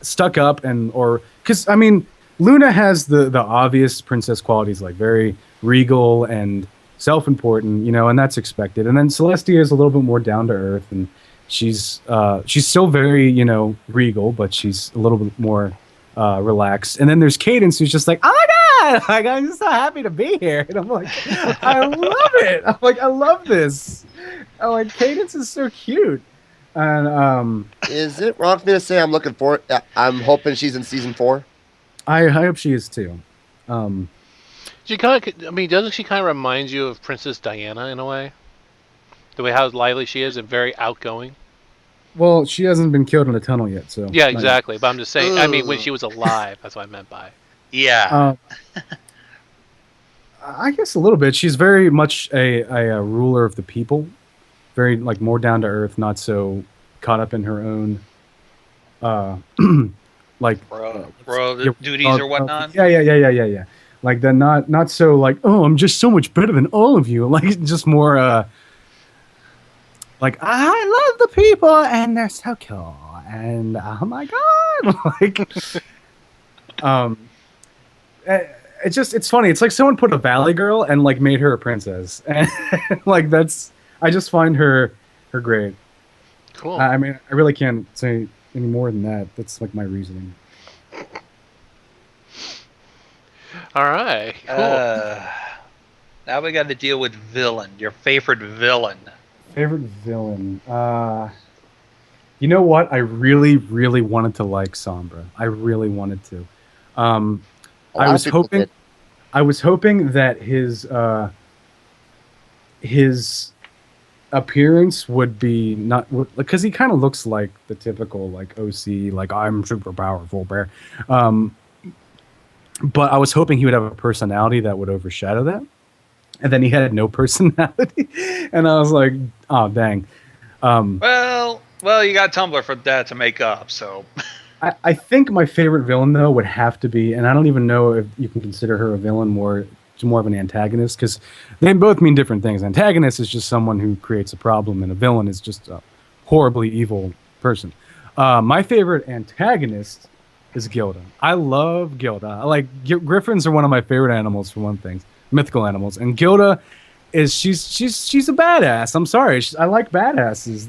stuck up because, I mean, Luna has the obvious princess qualities, like very regal and self-important, and that's expected. And then Celestia is a little bit more down to earth, and she's still very, regal, but she's a little bit more relaxed. And then there's Cadence, who's just like, oh my god, like I'm just so happy to be here, and I'm like, I love it. I'm like, I love this. I'm like, Cadence is so cute. And is it wrong for me to say I'm looking for it? I'm hoping she's in season 4. I hope she is too. She kind of, I mean, doesn't she kind of remind you of Princess Diana in a way? The way how lively she is and very outgoing. Well, she hasn't been killed in a tunnel yet, so. Yeah, exactly. But I'm just saying. I mean, when she was alive, that's what I meant by. Yeah. I guess a little bit. She's very much a ruler of the people, very like more down to earth, not so caught up in her own, like duties or whatnot. Yeah. Like they're not so like, oh, I'm just so much better than all of you. Like just more. Like, I love the people, and they're so cool, and oh my god, like, it's funny. It's like someone put a Valley Girl and like made her a princess, and like I just find her great. Cool. I mean, I really can't say any more than that. That's like my reasoning. All right. Cool. Now we got to deal with villain. Your favorite villain. Favorite villain. You know what? I really, really wanted to like Sombra. I really wanted to. I was hoping that his appearance would be not because he kind of looks like the typical like OC, like I'm super powerful bear. But I was hoping he would have a personality that would overshadow that. And then he had no personality, and I was like, "Oh, dang." Well, you got Tumblr for that to make up. So, I think my favorite villain though would have to be, and I don't even know if you can consider her a villain more of an antagonist because they both mean different things. Antagonist is just someone who creates a problem, and a villain is just a horribly evil person. My favorite antagonist is Gilda. I love Gilda. Like griffins are one of my favorite animals for one thing. Mythical animals, and Gilda is she's a badass. I'm sorry, I like badasses.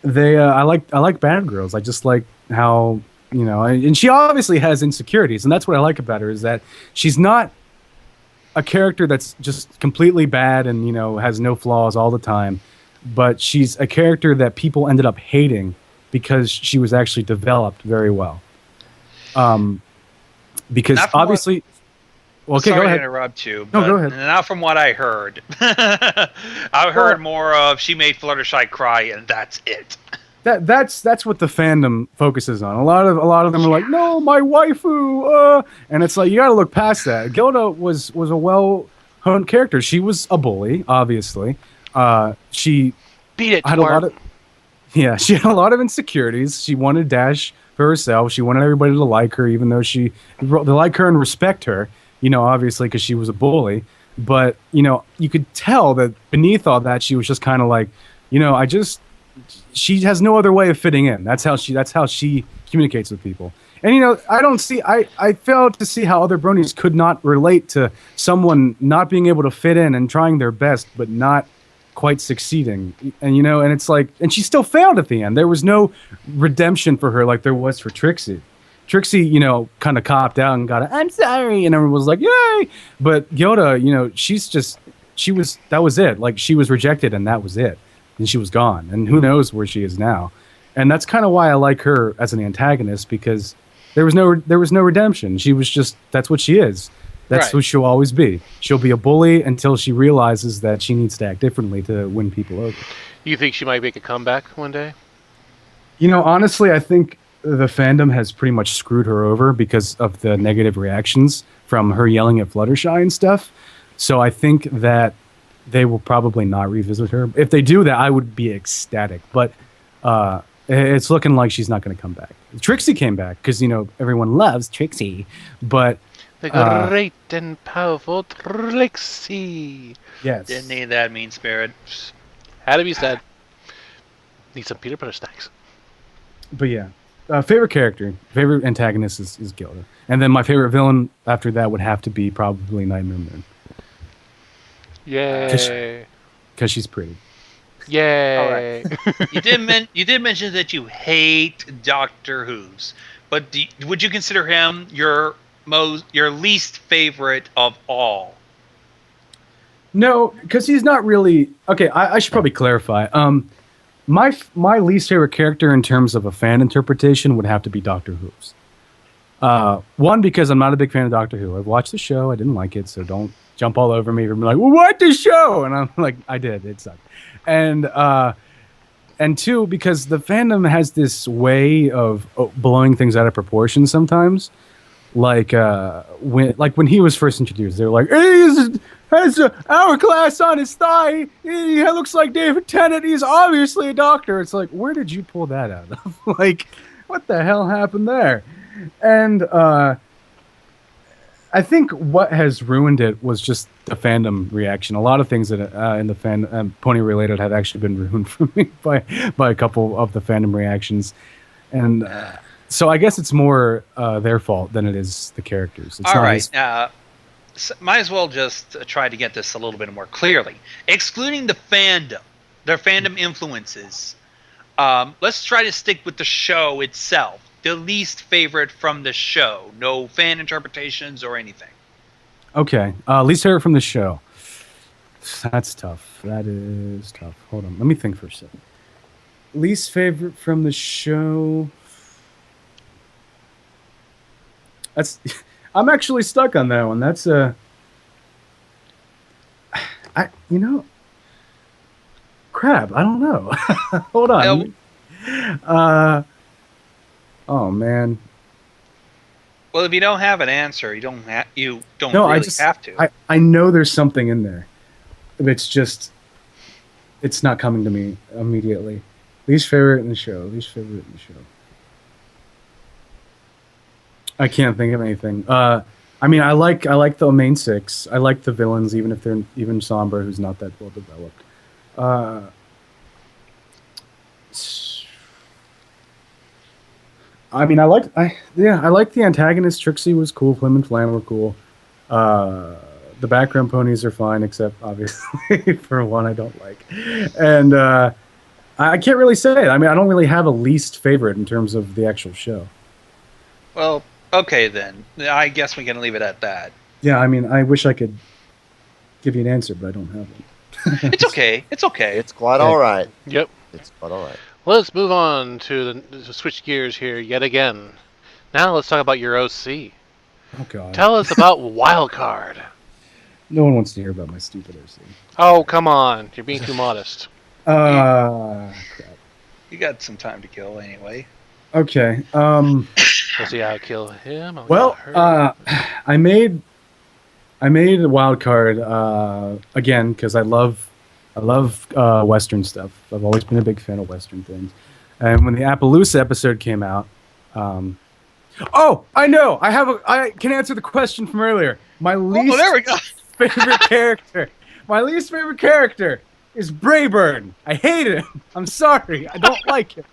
I like bad girls. I just like how and she obviously has insecurities, and that's what I like about her is that she's not a character that's just completely bad and has no flaws all the time, but she's a character that people ended up hating because she was actually developed very well. Because obviously. Well, okay, sorry go ahead. to interrupt you. No, go ahead. Not from what I heard. I heard more of she made Fluttershy cry, and that's it. That's what the fandom focuses on. A lot of them are like, no, my waifu, and it's like you got to look past that. Gilda was a well-honed character. She was a bully, obviously. She beat it. Had a lot of, she had a lot of insecurities. She wanted Dash for herself. She wanted everybody to like her, even though they like her and respect her. Obviously, because she was a bully. But, you could tell that beneath all that, she was just kind of like, she has no other way of fitting in. That's how she communicates with people. And, I failed to see how other bronies could not relate to someone not being able to fit in and trying their best, but not quite succeeding. And, and it's like, and she still failed at the end. There was no redemption for her like there was for Trixie. Trixie, kind of copped out and got I'm sorry, and everyone was like, yay! But Gilda, that was it. Like, she was rejected, and that was it. and she was gone, and who knows where she is now. And that's kind of why I like her as an antagonist, because there was no redemption. She was just, that's what she is. That's Right. who she'll always be. She'll be a bully until she realizes that she needs to act differently to win people over. You think she might make a comeback one day? You know, honestly, I think the fandom has pretty much screwed her over because of the negative reactions from her yelling at Fluttershy and stuff. So I think that they will probably not revisit her. If they do that, I would be ecstatic. But it's looking like she's not going to come back. Trixie came back because, you know, everyone loves Trixie. But The great and powerful Trixie. yes. Didn't need that mean spirit. Had to be said. Need some peanut butter snacks. But yeah. Favorite character, favorite antagonist is Gilda. And then my favorite villain after that would have to be probably Nightmare Moon. Yay. Because she's pretty. Yay. You did mention that you hate Doctor Who's, but would you consider him your least favorite of all? No, because he's not really... Okay, I should probably clarify. My least favorite character in terms of a fan interpretation would have to be Doctor Who's. One, because I'm not a big fan of Doctor Who. I've watched the show. I didn't like it, so don't jump all over me and be like, well, what the show? And I'm like, I did. It sucked. And two, because the fandom has this way of blowing things out of proportion sometimes. Like when he was first introduced, they were like, hey, he has an hourglass on his thigh. He looks like David Tennant. He's obviously a doctor. It's like, where did you pull that out of? Like, what the hell happened there? And I think what has ruined it was just the fandom reaction. A lot of things that in the fan pony related have actually been ruined for me by a couple of the fandom reactions, and so I guess it's more their fault than it is the characters. It's All not right, his- might as well just try to get this a little bit more clearly. Excluding the fandom, their fandom influences, let's try to stick with the show itself. The least favorite from the show. No fan interpretations or anything. Okay, least favorite from the show. That's tough. That is tough. Hold on, let me think for a second. Least favorite from the show. That's. I'm actually stuck on that one. That's crap. I don't know. Hold on. Oh man. Well, if you don't have an answer, you don't No, really have to. I know there's something in there. It's just, it's not coming to me immediately. Least favorite in the show. Least favorite in the show. I can't think of anything. I mean, I like the main six. I like the villains, even if they're even Sombra, who's not that well developed. I mean, I like the antagonist. Trixie was cool. Flim and Flam were cool. The background ponies are fine, except obviously for one I don't like. And I can't really say it. I mean, I don't really have a least favorite in terms of the actual show. Well, okay then. I guess we can leave it at that. Yeah, I mean, I wish I could give you an answer, but I don't have one. It's okay. It's okay. It's quite all right. Yep. It's quite all right. Let's move on to switch gears here yet again. Now let's talk about your OC. Oh god. Tell us about Wildcard. No one wants to hear about my stupid OC. Oh, come on. You're being too modest. Crap. You got some time to kill anyway. Okay. We'll see how I kill him. Well, I made a wild card again because I love Western stuff. I've always been a big fan of Western things. And when the Appaloosa episode came out, oh, I know. I can answer the question from earlier. My least there we go. favorite character. My least favorite character is Brayburn. I hate him. I'm sorry. I don't like him.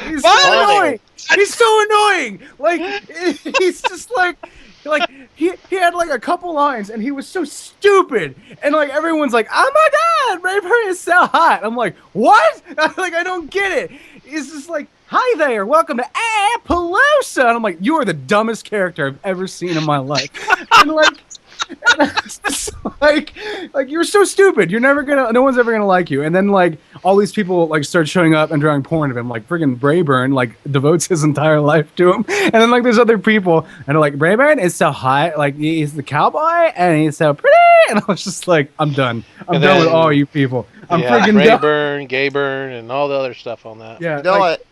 He's so annoying. He's so annoying. Like he's just like he had like a couple lines and he was so stupid. And like everyone's like, "Oh my god, Brayburn is so hot." I'm like, "What?" Like I don't get it. It's just like, "Hi there, welcome to Appaloosa." And I'm like, "You are the dumbest character I've ever seen in my life." And like And I was just like you're so stupid. You're never gonna. No one's ever gonna like you. And then like all these people like start showing up and drawing porn of him. Like friggin' Brayburn like devotes his entire life to him. And then like there's other people and are like Brayburn is so hot. Like he's the cowboy and he's so pretty. And I was just like, I'm done. I'm done with all you people. I'm friggin' done. Brayburn, Gayburn, and all the other stuff on that. Yeah. You know what?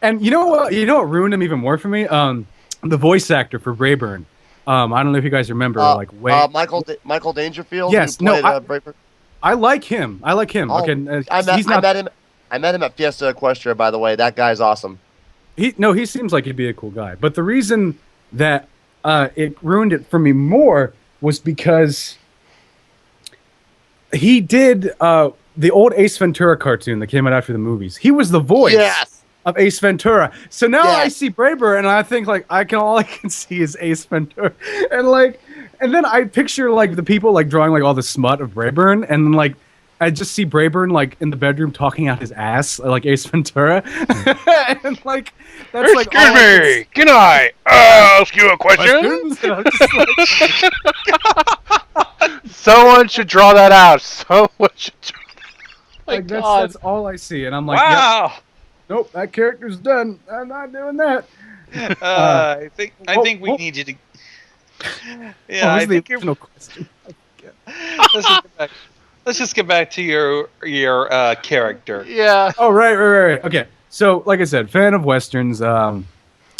And you know what? You know what ruined him even more for me? The voice actor for Brayburn. I don't know if you guys remember, Michael Dangerfield. Yes, who played, Brayburn. I like him. I like him. Oh, okay, I met him at Fiesta Equestria. By the way, that guy's awesome. He seems like he'd be a cool guy. But the reason that it ruined it for me more was because he did the old Ace Ventura cartoon that came out after the movies. He was the voice of Ace Ventura. So now I see Brayburn and I think like all I can see is Ace Ventura. And then I picture like the people like drawing like all the smut of Brayburn, and then like I just see Brayburn like in the bedroom talking out his ass like Ace Ventura. And like that's like excuse me, can I ask you a question? Someone should draw that out. Someone should draw that. That's all I see, and I'm like, wow. Yep, nope, that character's done. I'm not doing that. I think we need you to. Yeah, I think you're. Question. Let's just get back to your character. Yeah. Oh right. Okay. So, like I said, fan of westerns. And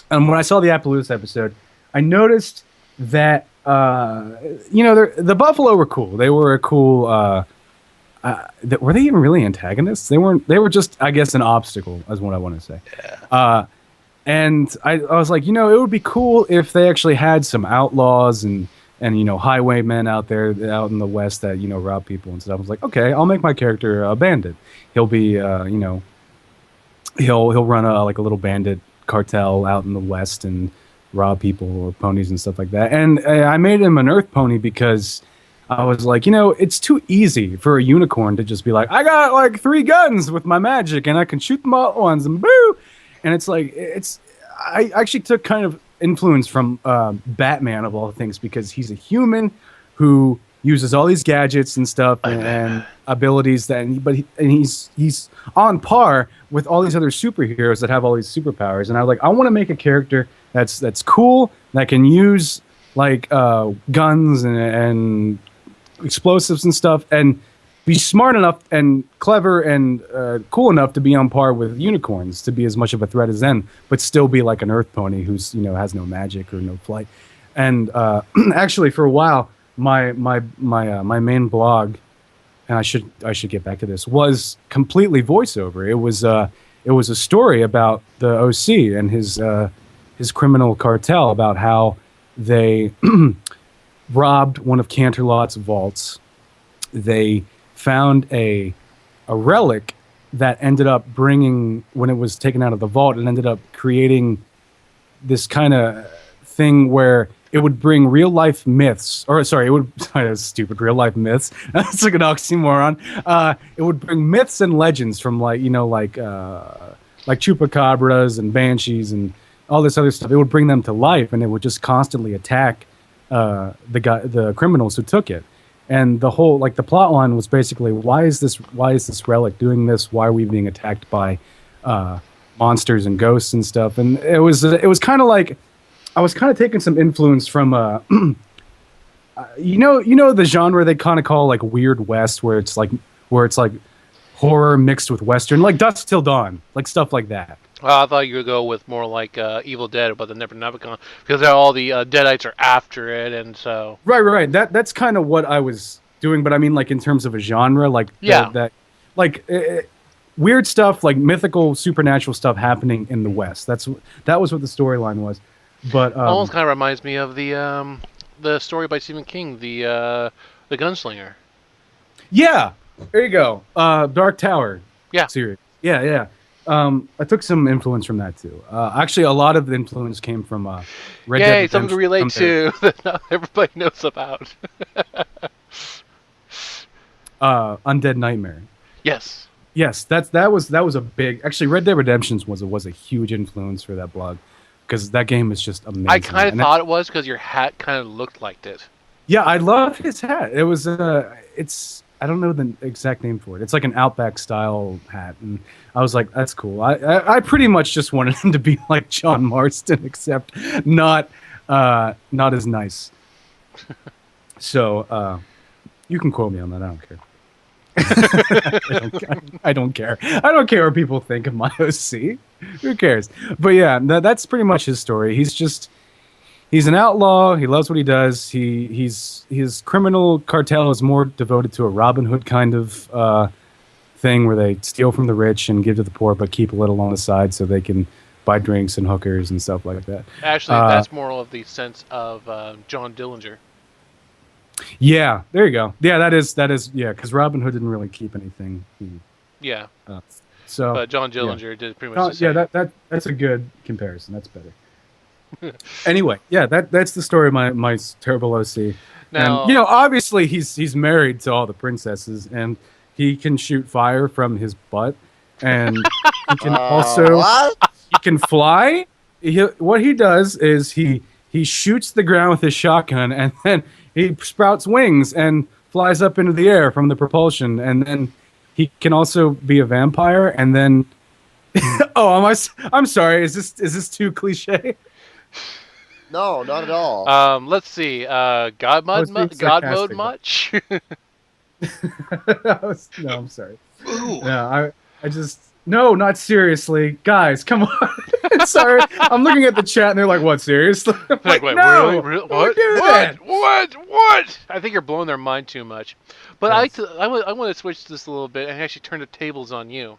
when I saw the Appaloosa episode, I noticed that the Buffalo were cool. They were a cool. Were they even really antagonists? They weren't. They were just, I guess, an obstacle, is what I want to say. Yeah. And I was like, it would be cool if they actually had some outlaws and highwaymen out there out in the West that rob people and stuff. I was like, okay, I'll make my character a bandit. He'll be he'll run a little bandit cartel out in the West and rob people or ponies and stuff like that. And I made him an earth pony because I was like, it's too easy for a unicorn to just be like, I got like 3 guns with my magic and I can shoot them all at once and boo. And it's like, I actually took kind of influence from Batman of all things, because he's a human who uses all these gadgets and stuff and abilities he's on par with all these other superheroes that have all these superpowers. And I was like, I want to make a character that's cool, that can use like guns and explosives and stuff, and be smart enough and clever and cool enough to be on par with unicorns, to be as much of a threat as them, but still be like an earth pony who's has no magic or no flight. And actually, for a while, my main blog, and I should get back to this, was completely voiceover. It was a story about the OC and his criminal cartel, about how they robbed one of Canterlot's vaults. They found a relic that ended up bringing, when it was taken out of the vault, it ended up creating this kind of thing where it would bring real life myths, that's stupid, real life myths. That's like an oxymoron. It would bring myths and legends from like chupacabras and banshees and all this other stuff. It would bring them to life, and it would just constantly attack the criminals who took it. And the whole the plot line was basically, why is this relic doing this? Why are we being attacked by monsters and ghosts and stuff? And it was kind of like, I was kind of taking some influence from the genre they kind of call like Weird West, where it's like horror mixed with Western, like Dusk Till Dawn, like stuff like that. I thought you would go with more like Evil Dead about the Necronomicon, because all the Deadites are after it, and so... Right. That's kind of what I was doing, but I mean, like, in terms of a genre, like... Yeah. Weird stuff, like mythical, supernatural stuff happening in the West. That was what the storyline was. But almost kind of reminds me of the story by Stephen King, the Gunslinger. Yeah! There you go. Dark Tower. Yeah. Series. Yeah. I took some influence from that too. Actually, a lot of the influence came from Red Dead Redemption. Something to relate to that not everybody knows about. Undead Nightmare. Yes, that was a big. Actually, Red Dead Redemption was a huge influence for that blog. because that game is just amazing. I kind of And thought it was because your hat kind of looked like it. yeah, I love his hat. It was it's I don't know the exact name for it. It's like an Outback style hat, and I was like, that's cool. I pretty much just wanted him to be like John Marston, except not as nice. So you can quote me on that. I don't care. I don't care. I don't care what people think of my OC. Who cares? But yeah, that's pretty much his story. He's an outlaw. He loves what he does. His criminal cartel is more devoted to a Robin Hood kind of thing where they steal from the rich and give to the poor, but keep a little on the side so they can buy drinks and hookers and stuff like that. Actually, that's more of the sense of John Dillinger. Yeah, there you go. Yeah, that is yeah, because Robin Hood didn't really keep anything. Yeah. So, but John Dillinger did pretty much the same. Yeah, that's a good comparison. That's better. Anyway, yeah, that's the story of my terrible OC. Now, And obviously he's married to all the princesses, and he can shoot fire from his butt, and he can also What? he can fly. What he does is he shoots the ground with his shotgun, and then he sprouts wings and flies up into the air from the propulsion, and then he can also be a vampire, and then I'm sorry, is this too cliche? No, not at all. let's see. God mode much? No, I'm sorry. Ooh. No, I just no, not seriously, guys. Come on. Sorry, I'm looking at the chat and they're like, "What? Seriously?" I'm like, wait, no, really? don't What? do that. What? I think you're blowing their mind too much. But Yes. I want to switch this a little bit and actually turn the tables on you,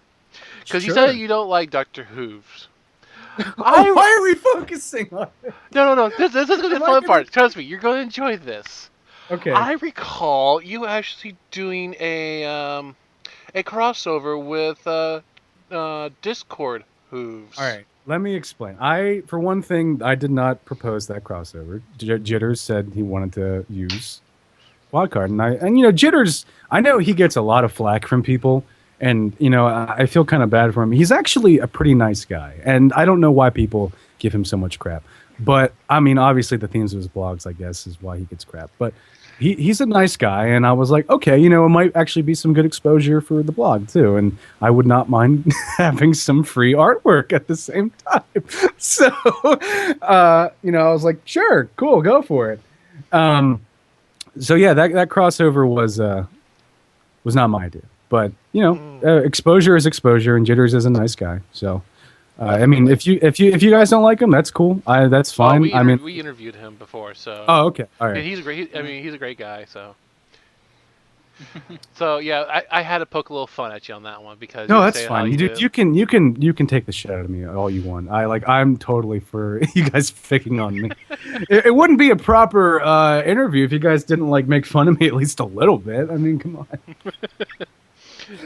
because you Sure. said you don't like Doctor Who's. Why are we focusing on it? No. This is the Am I fun gonna- part. Trust me, you're going to enjoy this. Okay. I recall you actually doing a crossover with Discord Hooves. All right. Let me explain. For one thing, I did not propose that crossover. Jitters said he wanted to use Wildcard, and Jitters, I know he gets a lot of flack from people, and I feel kind of bad for him. He's actually a pretty nice guy, and I don't know why people give him so much crap. But I mean, obviously, the themes of his blogs, I guess, is why he gets crap. But he's a nice guy, and I was like, okay, it might actually be some good exposure for the blog too, and I would not mind having some free artwork at the same time. So, I was like, sure, cool, go for it. So yeah, that crossover was not my idea, but exposure is exposure, and Jitters is a nice guy. So, I mean, if you guys don't like him, that's cool. That's fine. We interviewed him before, so. Oh, okay, all right. He's a great. He's a great guy. So. So yeah, I had to poke a little fun at you on that one because. No, you that's say how fine. do. You can take the shit out of me all you want. I'm totally for you guys picking on me. It wouldn't be a proper interview if you guys didn't make fun of me at least a little bit. I mean, come on.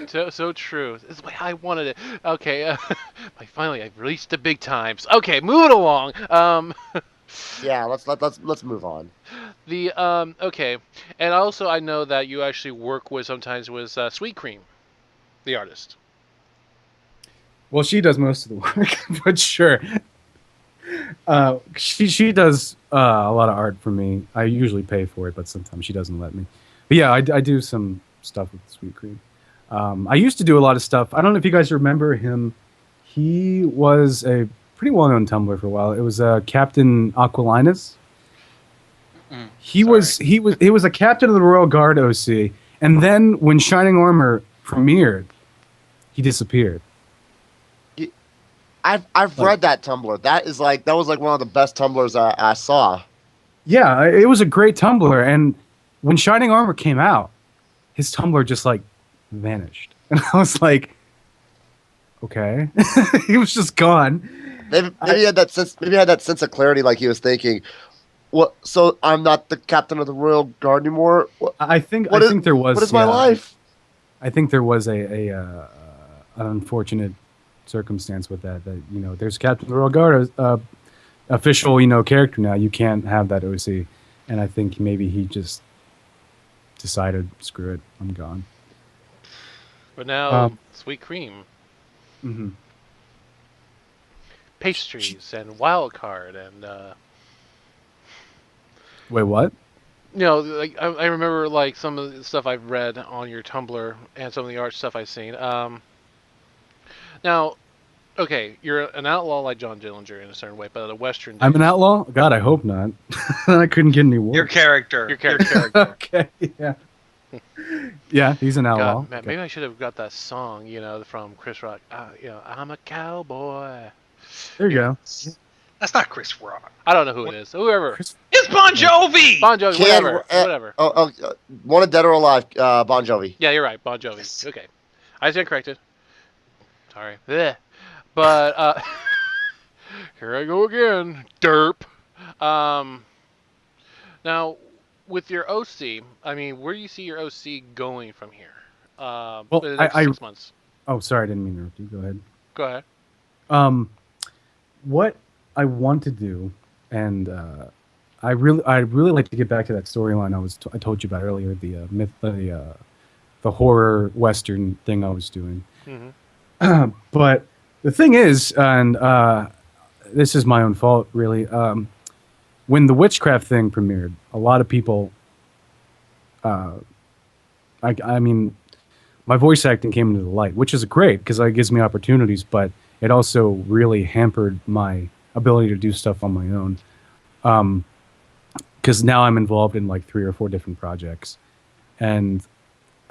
So true. This is the way I wanted it. Okay, finally I've reached the big times. Okay, moving along. Yeah, let's move on. Okay, and also I know that you actually work sometimes with Sweet Cream, the artist. Well, she does most of the work, but sure. She does a lot of art for me. I usually pay for it, but sometimes she doesn't let me. But yeah, I do some stuff with Sweet Cream. I used to do a lot of stuff. I don't know if you guys remember him. He was a pretty well-known Tumblr for a while. It was Captain Aquilinus. He was a captain of the Royal Guard OC, and then when Shining Armor premiered, he disappeared. I've read that Tumblr. That was one of the best Tumblrs I saw. Yeah, it was a great Tumblr, and when Shining Armor came out, his Tumblr just vanished, and I was like, okay, he was just gone. Maybe he had that sense of clarity, like he was thinking, "What? So I'm not the captain of the Royal Guard anymore." I think there was. What is my life? I think there was an unfortunate circumstance with that. That there's Captain of the Royal Guard, official character now. You can't have that OC, and I think maybe he just decided, screw it, I'm gone. But now, Sweet Cream. Mm-hmm. pastries and wild card and Wait, what? like I remember like some of the stuff I've read on your Tumblr and some of the art stuff I've seen. Now, okay, you're an outlaw like John Dillinger in a certain way, but a Western. I'm an outlaw? God, I hope not. I couldn't get any worse. Your character. Your character. Okay, yeah. Yeah, he's an outlaw. God, man, maybe I should have got that song, from Chris Rock. I'm a cowboy. There you go. That's not Chris Rock. I don't know who it is. Whoever. Chris- It's Bon Jovi. Bon Jovi. Kid, Whatever. Wanted Dead or Alive, Bon Jovi. Yeah, you're right. Bon Jovi. Okay, I stand corrected. Sorry. Blech. But here I go again. Derp. Now, with your OC, I mean, where do you see your OC going from here? Well, in the next 6 months. Oh, sorry, I didn't mean to interrupt you. Go ahead. Go ahead. What I want to do, and I really like to get back to that storyline I told you about earlier, the horror western thing I was doing. Mm-hmm. But the thing is, and this is my own fault, really. When the Witchcraft thing premiered, a lot of people, I mean, my voice acting came into the light, which is great because it gives me opportunities, but it also really hampered my ability to do stuff on my own. Because now I'm involved in like 3 or 4 different projects, and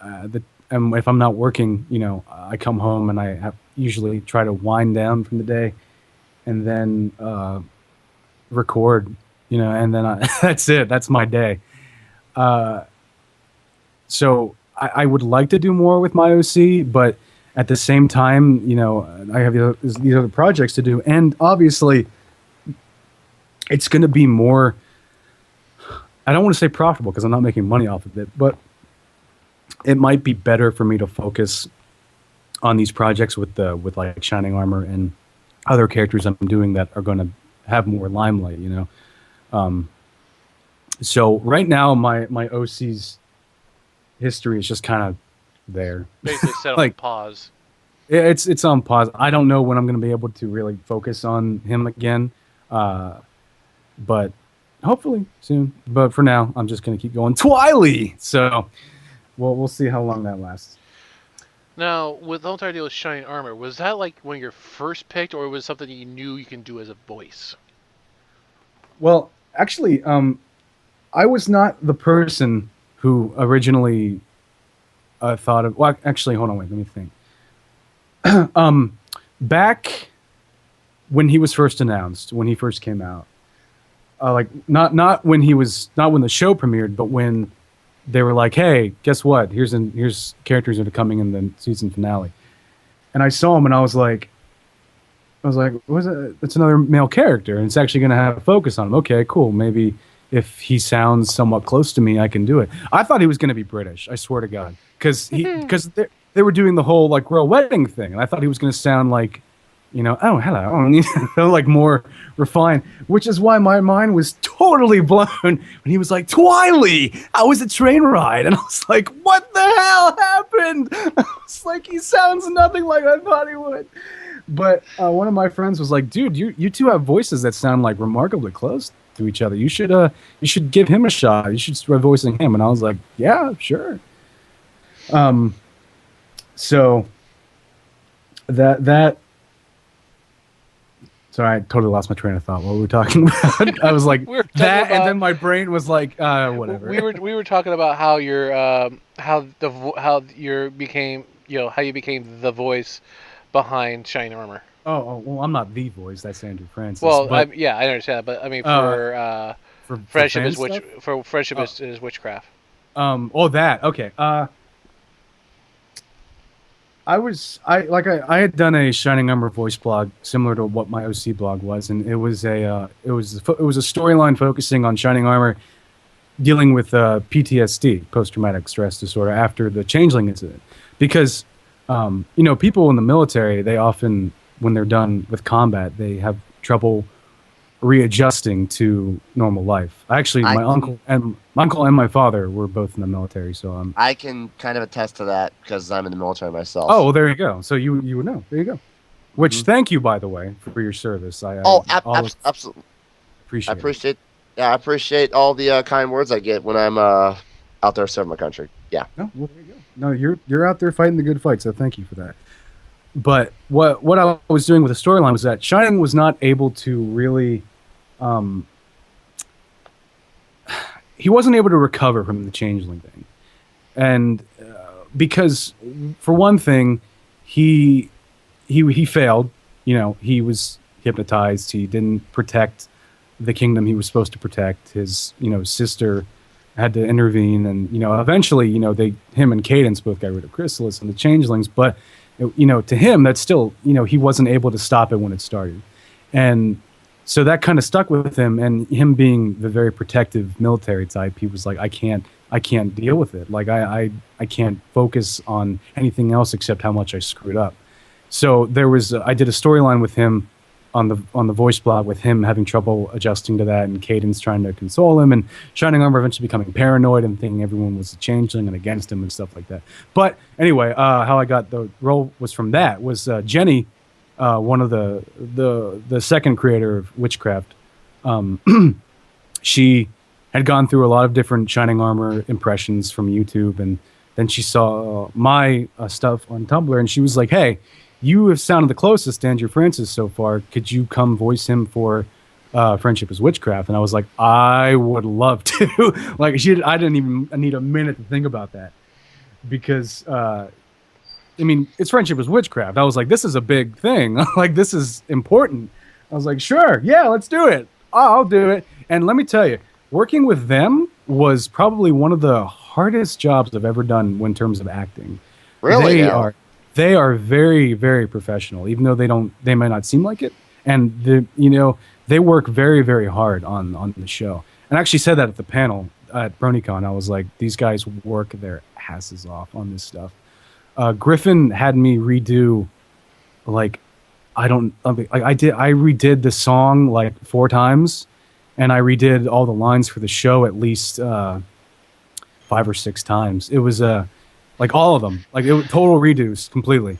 if I'm not working, I come home and I usually try to wind down from the day, and then record, and then that's it. That's my day. So I would like to do more with my OC, but at the same time, I have these other projects to do, and obviously, it's going to be more. I don't want to say profitable because I'm not making money off of it, but it might be better for me to focus on these projects with like Shining Armor and other characters I'm doing that are going to have more limelight, So right now, my OC's history is just kind of there. Basically set like, on pause. It's on pause. I don't know when I'm going to be able to really focus on him again, but hopefully soon. But for now, I'm just going to keep going Twily. So we'll see how long that lasts. Now, with the whole entire deal with Shining Armor, was that like when you're first picked, or was it something you knew you can do as a voice? Well, actually, I was not the person who originally thought of. Well, actually, hold on, wait, let me think. Back when he was first announced, when he first came out, like not when the show premiered, but when they were like, "Hey, guess what? Here's characters that are coming in the season finale," and I saw him, and I was like, "What's it? It's another male character, and it's actually going to have a focus on him. Okay, cool. Maybe if he sounds somewhat close to me, I can do it." I thought he was going to be British. I swear to God, because they were doing the whole like royal wedding thing, and I thought he was going to sound like, oh hello, like more refined, which is why my mind was totally blown when he was like, "Twily, how was the train ride?" And I was like, "What the hell happened?" I was like, he sounds nothing like I thought he would. But one of my friends was like, "Dude, you two have voices that sound like remarkably close to each other. You should give him a shot. You should try voicing him." And I was like, "Yeah, sure." So that. Sorry, I totally lost my train of thought. What were we talking about? I was like and then my brain was like, whatever. We were talking about how you became the voice behind Shining Armor. Oh, well, I'm not the voice. That's Andrew Francis. Well, I understand that, but I mean for friendship is Witchcraft. That okay. I had done a Shining Armor voice blog similar to what my OC blog was, and it was a storyline focusing on Shining Armor dealing with PTSD, post-traumatic stress disorder, after the Changeling incident. Because people in the military, they often, when they're done with combat, they have trouble readjusting to normal life. Actually, my uncle and my father were both in the military, so I can kind of attest to that because I'm in the military myself. Oh, well, there you go. So you would know. There you go. Which, thank you, by the way, for your service. Absolutely. Appreciate I appreciate. Yeah, I appreciate all the kind words I get when I'm out there serving my country. Yeah. No, well, there you go. No, you're out there fighting the good fight, so thank you for that. But what I was doing with the storyline was that Shining was not able to really, he wasn't able to recover from the Changeling thing, and because for one thing, he failed. You know, he was hypnotized. He didn't protect the kingdom he was supposed to protect. His, sister had to intervene, and eventually, him and Cadence both got rid of Chrysalis and the Changelings. But to him, that's still, he wasn't able to stop it when it started, and so that kind of stuck with him. And him being the very protective military type, he was like, I can't deal with it. Like I can't focus on anything else except how much I screwed up. So I did a storyline with him on the voice blog, with him having trouble adjusting to that, and Cadence trying to console him, and Shining Armor eventually becoming paranoid and thinking everyone was a changeling and against him and stuff like that. But anyway, how I got the role was from that was Jenny, one of the second creator of Witchcraft. She had gone through a lot of different Shining Armor impressions from YouTube, and then she saw my stuff on Tumblr, and she was like, "Hey, you have sounded the closest to Andrew Francis so far. Could you come voice him for Friendship is Witchcraft?" And I was like, I would love to. I didn't even need a minute to think about that, because it's Friendship is Witchcraft. I was like, this is a big thing. Like, this is important. I was like, sure, yeah, let's do it. I'll do it. And let me tell you, working with them was probably one of the hardest jobs I've ever done in terms of acting. Really? They are very, very professional, even though they might not seem like it. And they work very, very hard on the show. And I actually said that at the panel at BronyCon. I was like, these guys work their asses off on this stuff. Griffin had me redo, I redid the song like 4 times, and I redid all the lines for the show at least 5 or 6 times. It was all of them, total redos completely,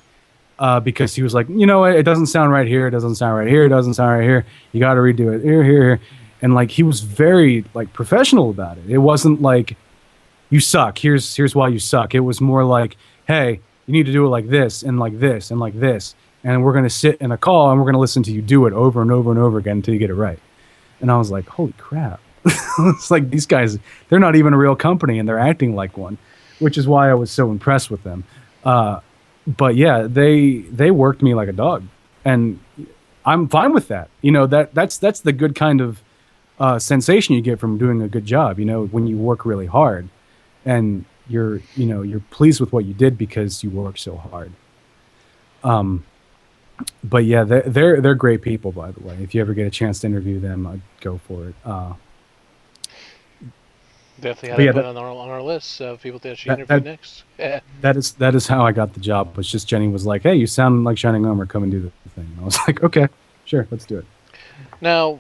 because he was like, it doesn't sound right here, it doesn't sound right here, it doesn't sound right here. You got to redo it here, and he was very professional about it. It wasn't like, you suck. Here's why you suck. It was more like, hey, you need to do it like this and like this and like this, and we're gonna sit in a call and we're gonna listen to you do it over and over and over again until you get it right. And I was like, holy crap! It's like, these guys, they're not even a real company and they're acting like one. Which is why I was so impressed with them. But yeah, they worked me like a dog, and I'm fine with that. That's the good kind of sensation you get from doing a good job. When you work really hard, and you're pleased with what you did because you worked so hard. But yeah, they're great people, by the way. If you ever get a chance to interview them, I'd go for it. Definitely had on our list of people that should interview next. Yeah. That is how I got the job. Was just Jenny was like, "Hey, you sound like Shining Armor. Come and do the thing." And I was like, "Okay, sure, let's do it." Now,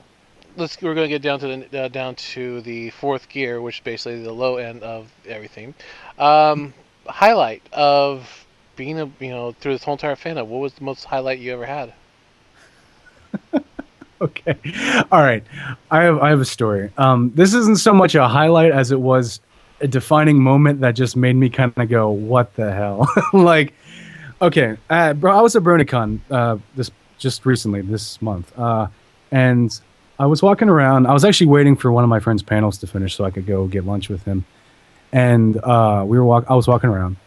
we're going to get down to the 4th gear, which is basically the low end of everything. Highlight of being through this whole entire fandom. What was the most highlight you ever had? Okay. All right. I have a story. This isn't so much a highlight as it was a defining moment that just made me kind of go, what the hell? Okay. I was at BronyCon just recently, this month. And I was walking around. I was actually waiting for one of my friend's panels to finish so I could go get lunch with him. And I was walking around.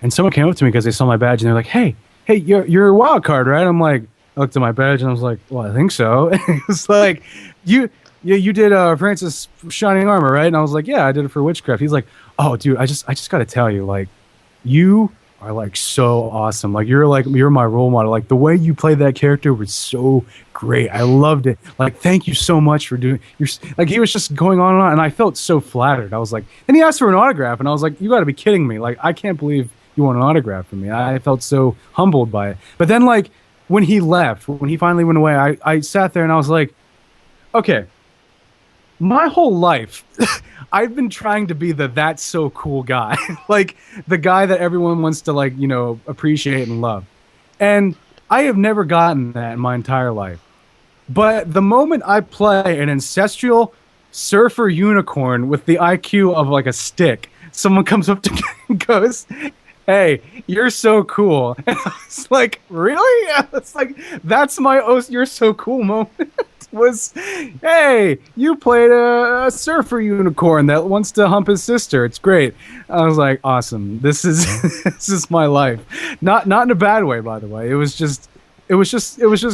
And someone came up to me because they saw my badge and they're like, hey, you're a wild card, right? I'm like, I looked at my badge and I was like, well, I think so. And it's like, you did Francis Shining Armor, right? And I was like, yeah, I did it for Witchcraft. He's like, oh, dude, I just got to tell you, you are so awesome. You're my role model. The way you played that character was so great. I loved it. Thank you so much for doing. He was just going on and on, and I felt so flattered. I was like, and he asked for an autograph, and I was like, you got to be kidding me. I can't believe you want an autograph from me. I felt so humbled by it. But then when he left, when he finally went away, I sat there and I was like, okay, my whole life, I've been trying to be that's so cool guy. The guy that everyone wants to appreciate and love. And I have never gotten that in my entire life. But the moment I play an ancestral surfer unicorn with the IQ of like a stick, someone comes up to me and goes, "Hey, you're so cool." And I was like, "Really?" It's like that's my "oh, you're so cool" moment. Was, "Hey, you played a surfer unicorn that wants to hump his sister. It's great." I was like, "Awesome. This is this is my life." Not in a bad way, by the way. It was just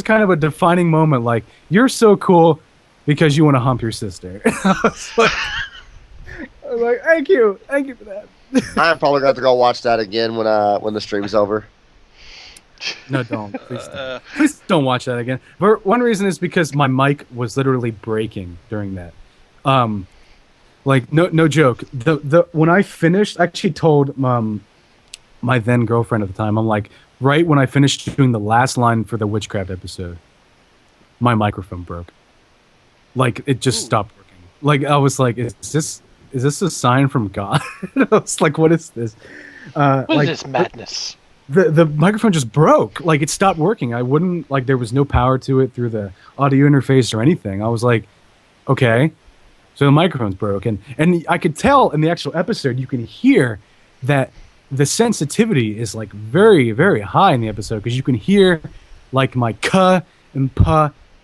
kind of a defining moment. Like, you're so cool because you want to hump your sister. I was like, thank you for that. I'm probably going to have to go watch that again when the stream's over. No, don't. Please don't watch that again. But one reason is because my mic was literally breaking during that. Like no joke. The when I finished, I actually told my then girlfriend at the time, I'm like, right when I finished doing the last line for the Witchcraft episode, my microphone broke. Like it just stopped working. Like I was like, is this a sign from God? I was like, what is this? What is this madness? The microphone just broke. Like it stopped working. I wouldn't like there was no power to it through the audio interface or anything. I was like, okay. So the microphone's broken. And I could tell in the actual episode, you can hear that the sensitivity is like very, very high in the episode because you can hear like my "k" and "p"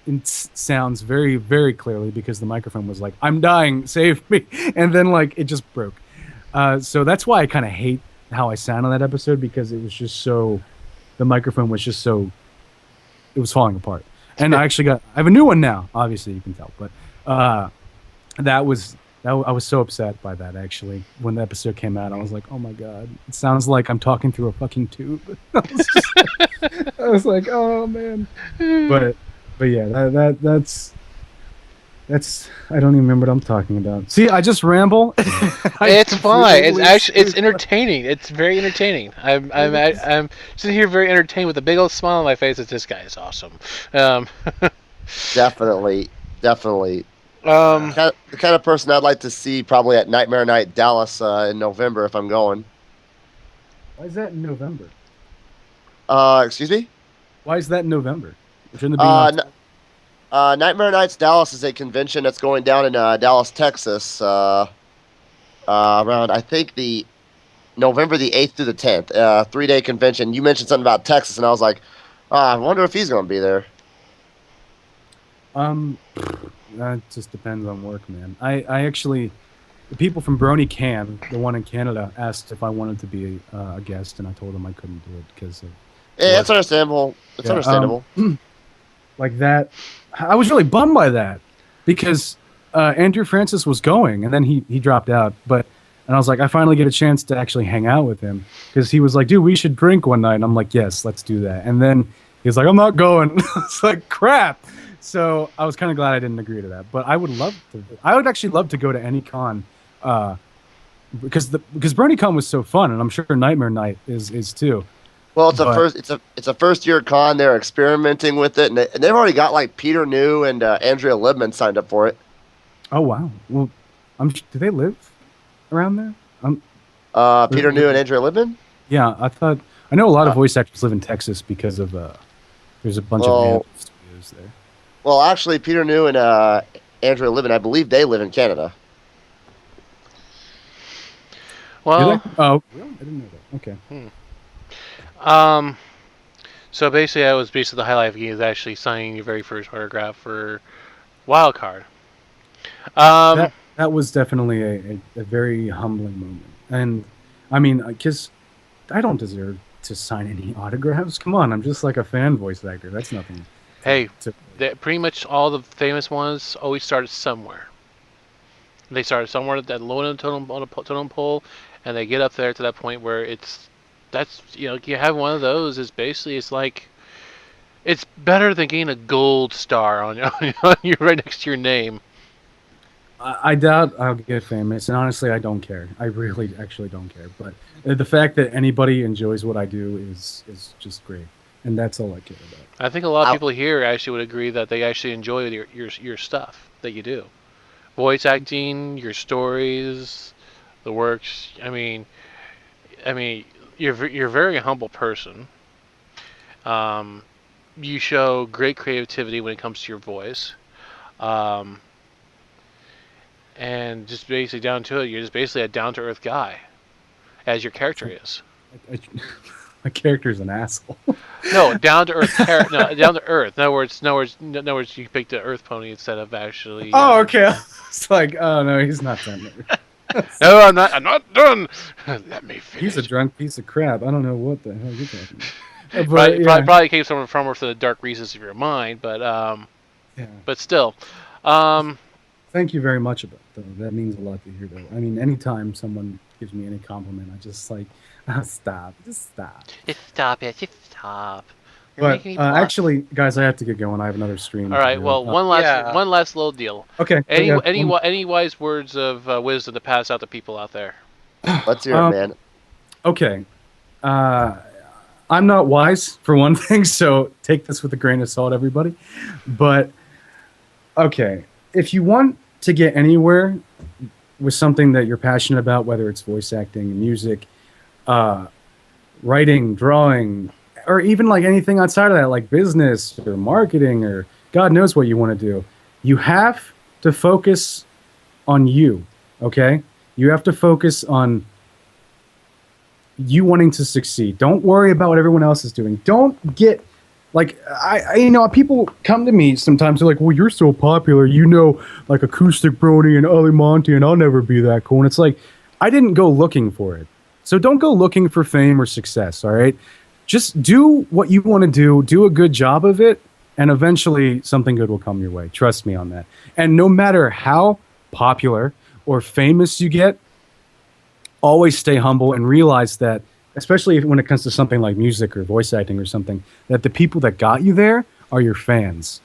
and sounds very, very clearly because the microphone was like, "I'm dying, save me," and then like it just broke. So that's why I kind of hate how I sound on that episode because it was just so, the microphone was just so, it was falling apart. And I have a new one now. Obviously, you can tell, but I was so upset by that actually when the episode came out. I was like, oh my god, it sounds like I'm talking through a fucking tube. I was like, oh man. But yeah, that's I don't even remember what I'm talking about. See, I just ramble. It's fine. It's entertaining. It's very entertaining. I'm sitting here very entertained with a big old smile on my face. That this guy is awesome. Definitely. The kind of person I'd like to see probably at Nightmare Night Dallas in November if I'm going. Why is that in November? Excuse me? Why is that in November? Shouldn't it be Nightmare Nights Dallas is a convention that's going down in Dallas, Texas, around I think the November the 8th through the 10th, 3-day convention. You mentioned something about Texas, and I was like, I wonder if he's going to be there. That just depends on work, man. I actually, the people from Brony Can, the one in Canada, asked if I wanted to be a guest, and I told them I couldn't do it because of. Yeah, it's understandable. It's understandable. Like that, I was really bummed by that because Andrew Francis was going, and then he dropped out. And I was like, I finally get a chance to actually hang out with him because he was like, dude, we should drink one night. And I'm like, yes, let's do that. And then he was like, I'm not going. It's like crap. So I was kind of glad I didn't agree to that. But I would actually love to go to any con, because BronyCon was so fun, and I'm sure Nightmare Night is too. Well, it's a first year con. They're experimenting with it, and they've already got like Peter New and Andrea Libman signed up for it. Oh wow! Well, do they live around there? Peter New and Andrea Libman. Yeah, I know a lot of voice actors live in Texas because of there's a bunch of animal studios there. Well, actually, Peter New and Andrea Libman, I believe they live in Canada. Well, oh, really? I didn't know that. Okay. So basically, the highlight of the game is actually signing your very first autograph for Wildcard. That was definitely a very humbling moment, and I mean, because I don't deserve to sign any autographs. Come on, I'm just like a fan voice actor. That's nothing. Hey, pretty much all the famous ones always started somewhere. They started somewhere at that low end on a totem pole, and they get up there to that point where you have one of those is basically it's like it's better than getting a gold star on you right next to your name. I doubt I'll get famous, and honestly, I don't care. I really actually don't care. But the fact that anybody enjoys what I do is just great, and that's all I care about. I think a lot of people here actually would agree that they actually enjoy your stuff that you do, voice acting, your stories, the works. I mean, you're a very humble person. you show great creativity when it comes to your voice. Um, and just basically down to it, you're just basically a down to earth guy, as your character is. My character's an asshole. No, down to earth. No, down to earth. In other words, you picked the earth pony instead of actually. Oh, okay. It's like, oh no, he's not done. No, I'm not. I'm not done. Let me finish. He's a drunk piece of crap. I don't know what the hell you're talking about. Probably came from the dark recesses of your mind, but Yeah. but still, Thank you very much about that. That means a lot to hear, though. I mean, anytime someone gives me any compliment, I just like, stop, just stop. just stop it. Just stop. You're But making me blush. actually, guys, I have to get going. I have another stream. All to right. do. Well, one last little deal. Okay. Any wise words of wisdom to pass out to people out there? Let's hear it, man. Okay. I'm not wise, for one thing, so take this with a grain of salt, everybody. But, okay, if you want to get anywhere with something that you're passionate about, whether it's voice acting, music, writing, drawing, or even like anything outside of that, like business or marketing or God knows what you want to do, you have to focus on you, okay? You have to focus on you wanting to succeed. Don't worry about what everyone else is doing. Don't get like people come to me sometimes. They're like, "Well, you're so popular, like Acoustic Brony and Ali Monty, and I'll never be that cool." And it's like, I didn't go looking for it. So don't go looking for fame or success. All right, just do what you want to do a good job of it, and eventually something good will come your way. Trust me on that. And no matter how popular or famous you get, always stay humble and realize that, especially when it comes to something like music or voice acting or something, that the people that got you there are your fans,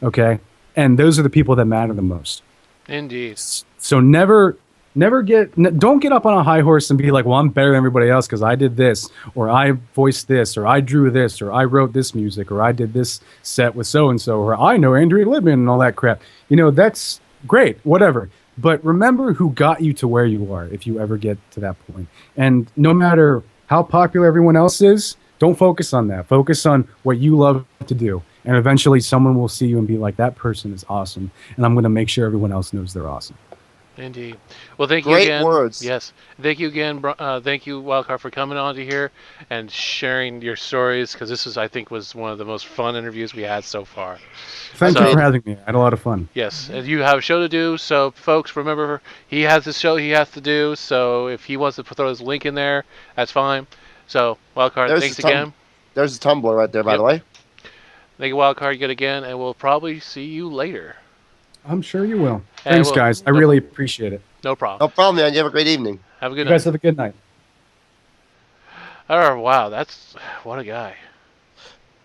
okay? And those are the people that matter the most. Indeed. So don't get up on a high horse and be like, well, I'm better than everybody else because I did this, or I voiced this, or I drew this, or I wrote this music, or I did this set with so-and-so, or I know Andrea Libman and all that crap. That's great, whatever. But remember who got you to where you are if you ever get to that point. And no matter how popular everyone else is, don't focus on that. Focus on what you love to do. And eventually someone will see you and be like, that person is awesome. And I'm going to make sure everyone else knows they're awesome. Indeed. Well, thank you Great again. words. Yes. Thank you again. Thank you, Wildcard, for coming on to here and sharing your stories, because this I think was one of the most fun interviews we had so far. Thank you for having me. I had a lot of fun. Yes. And you have a show to do, so folks, remember, he has a show he has to do, so if he wants to throw his link in there, that's fine. So, Wildcard, thanks again. There's a Tumblr right there, by the way. Thank you, Wildcard, yet again, and we'll probably see you later. I'm sure you will. Thanks, guys. I really appreciate it. No problem. No problem, man. You have a great evening. Have a good You night. guys have a good night. Oh, wow. What a guy.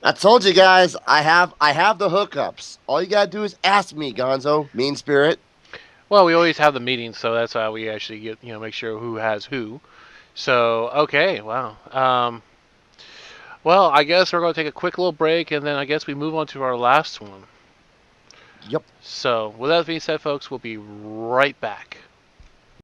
I told you guys, I have the hookups. All you gotta do is ask me, Gonzo, mean spirit. Well, we always have the meetings, so that's how we actually get, make sure who has who. So, okay, wow. Well, I guess we're going to take a quick little break, and then I guess we move on to our last one. Yep. So, with that being said, folks, we'll be right back.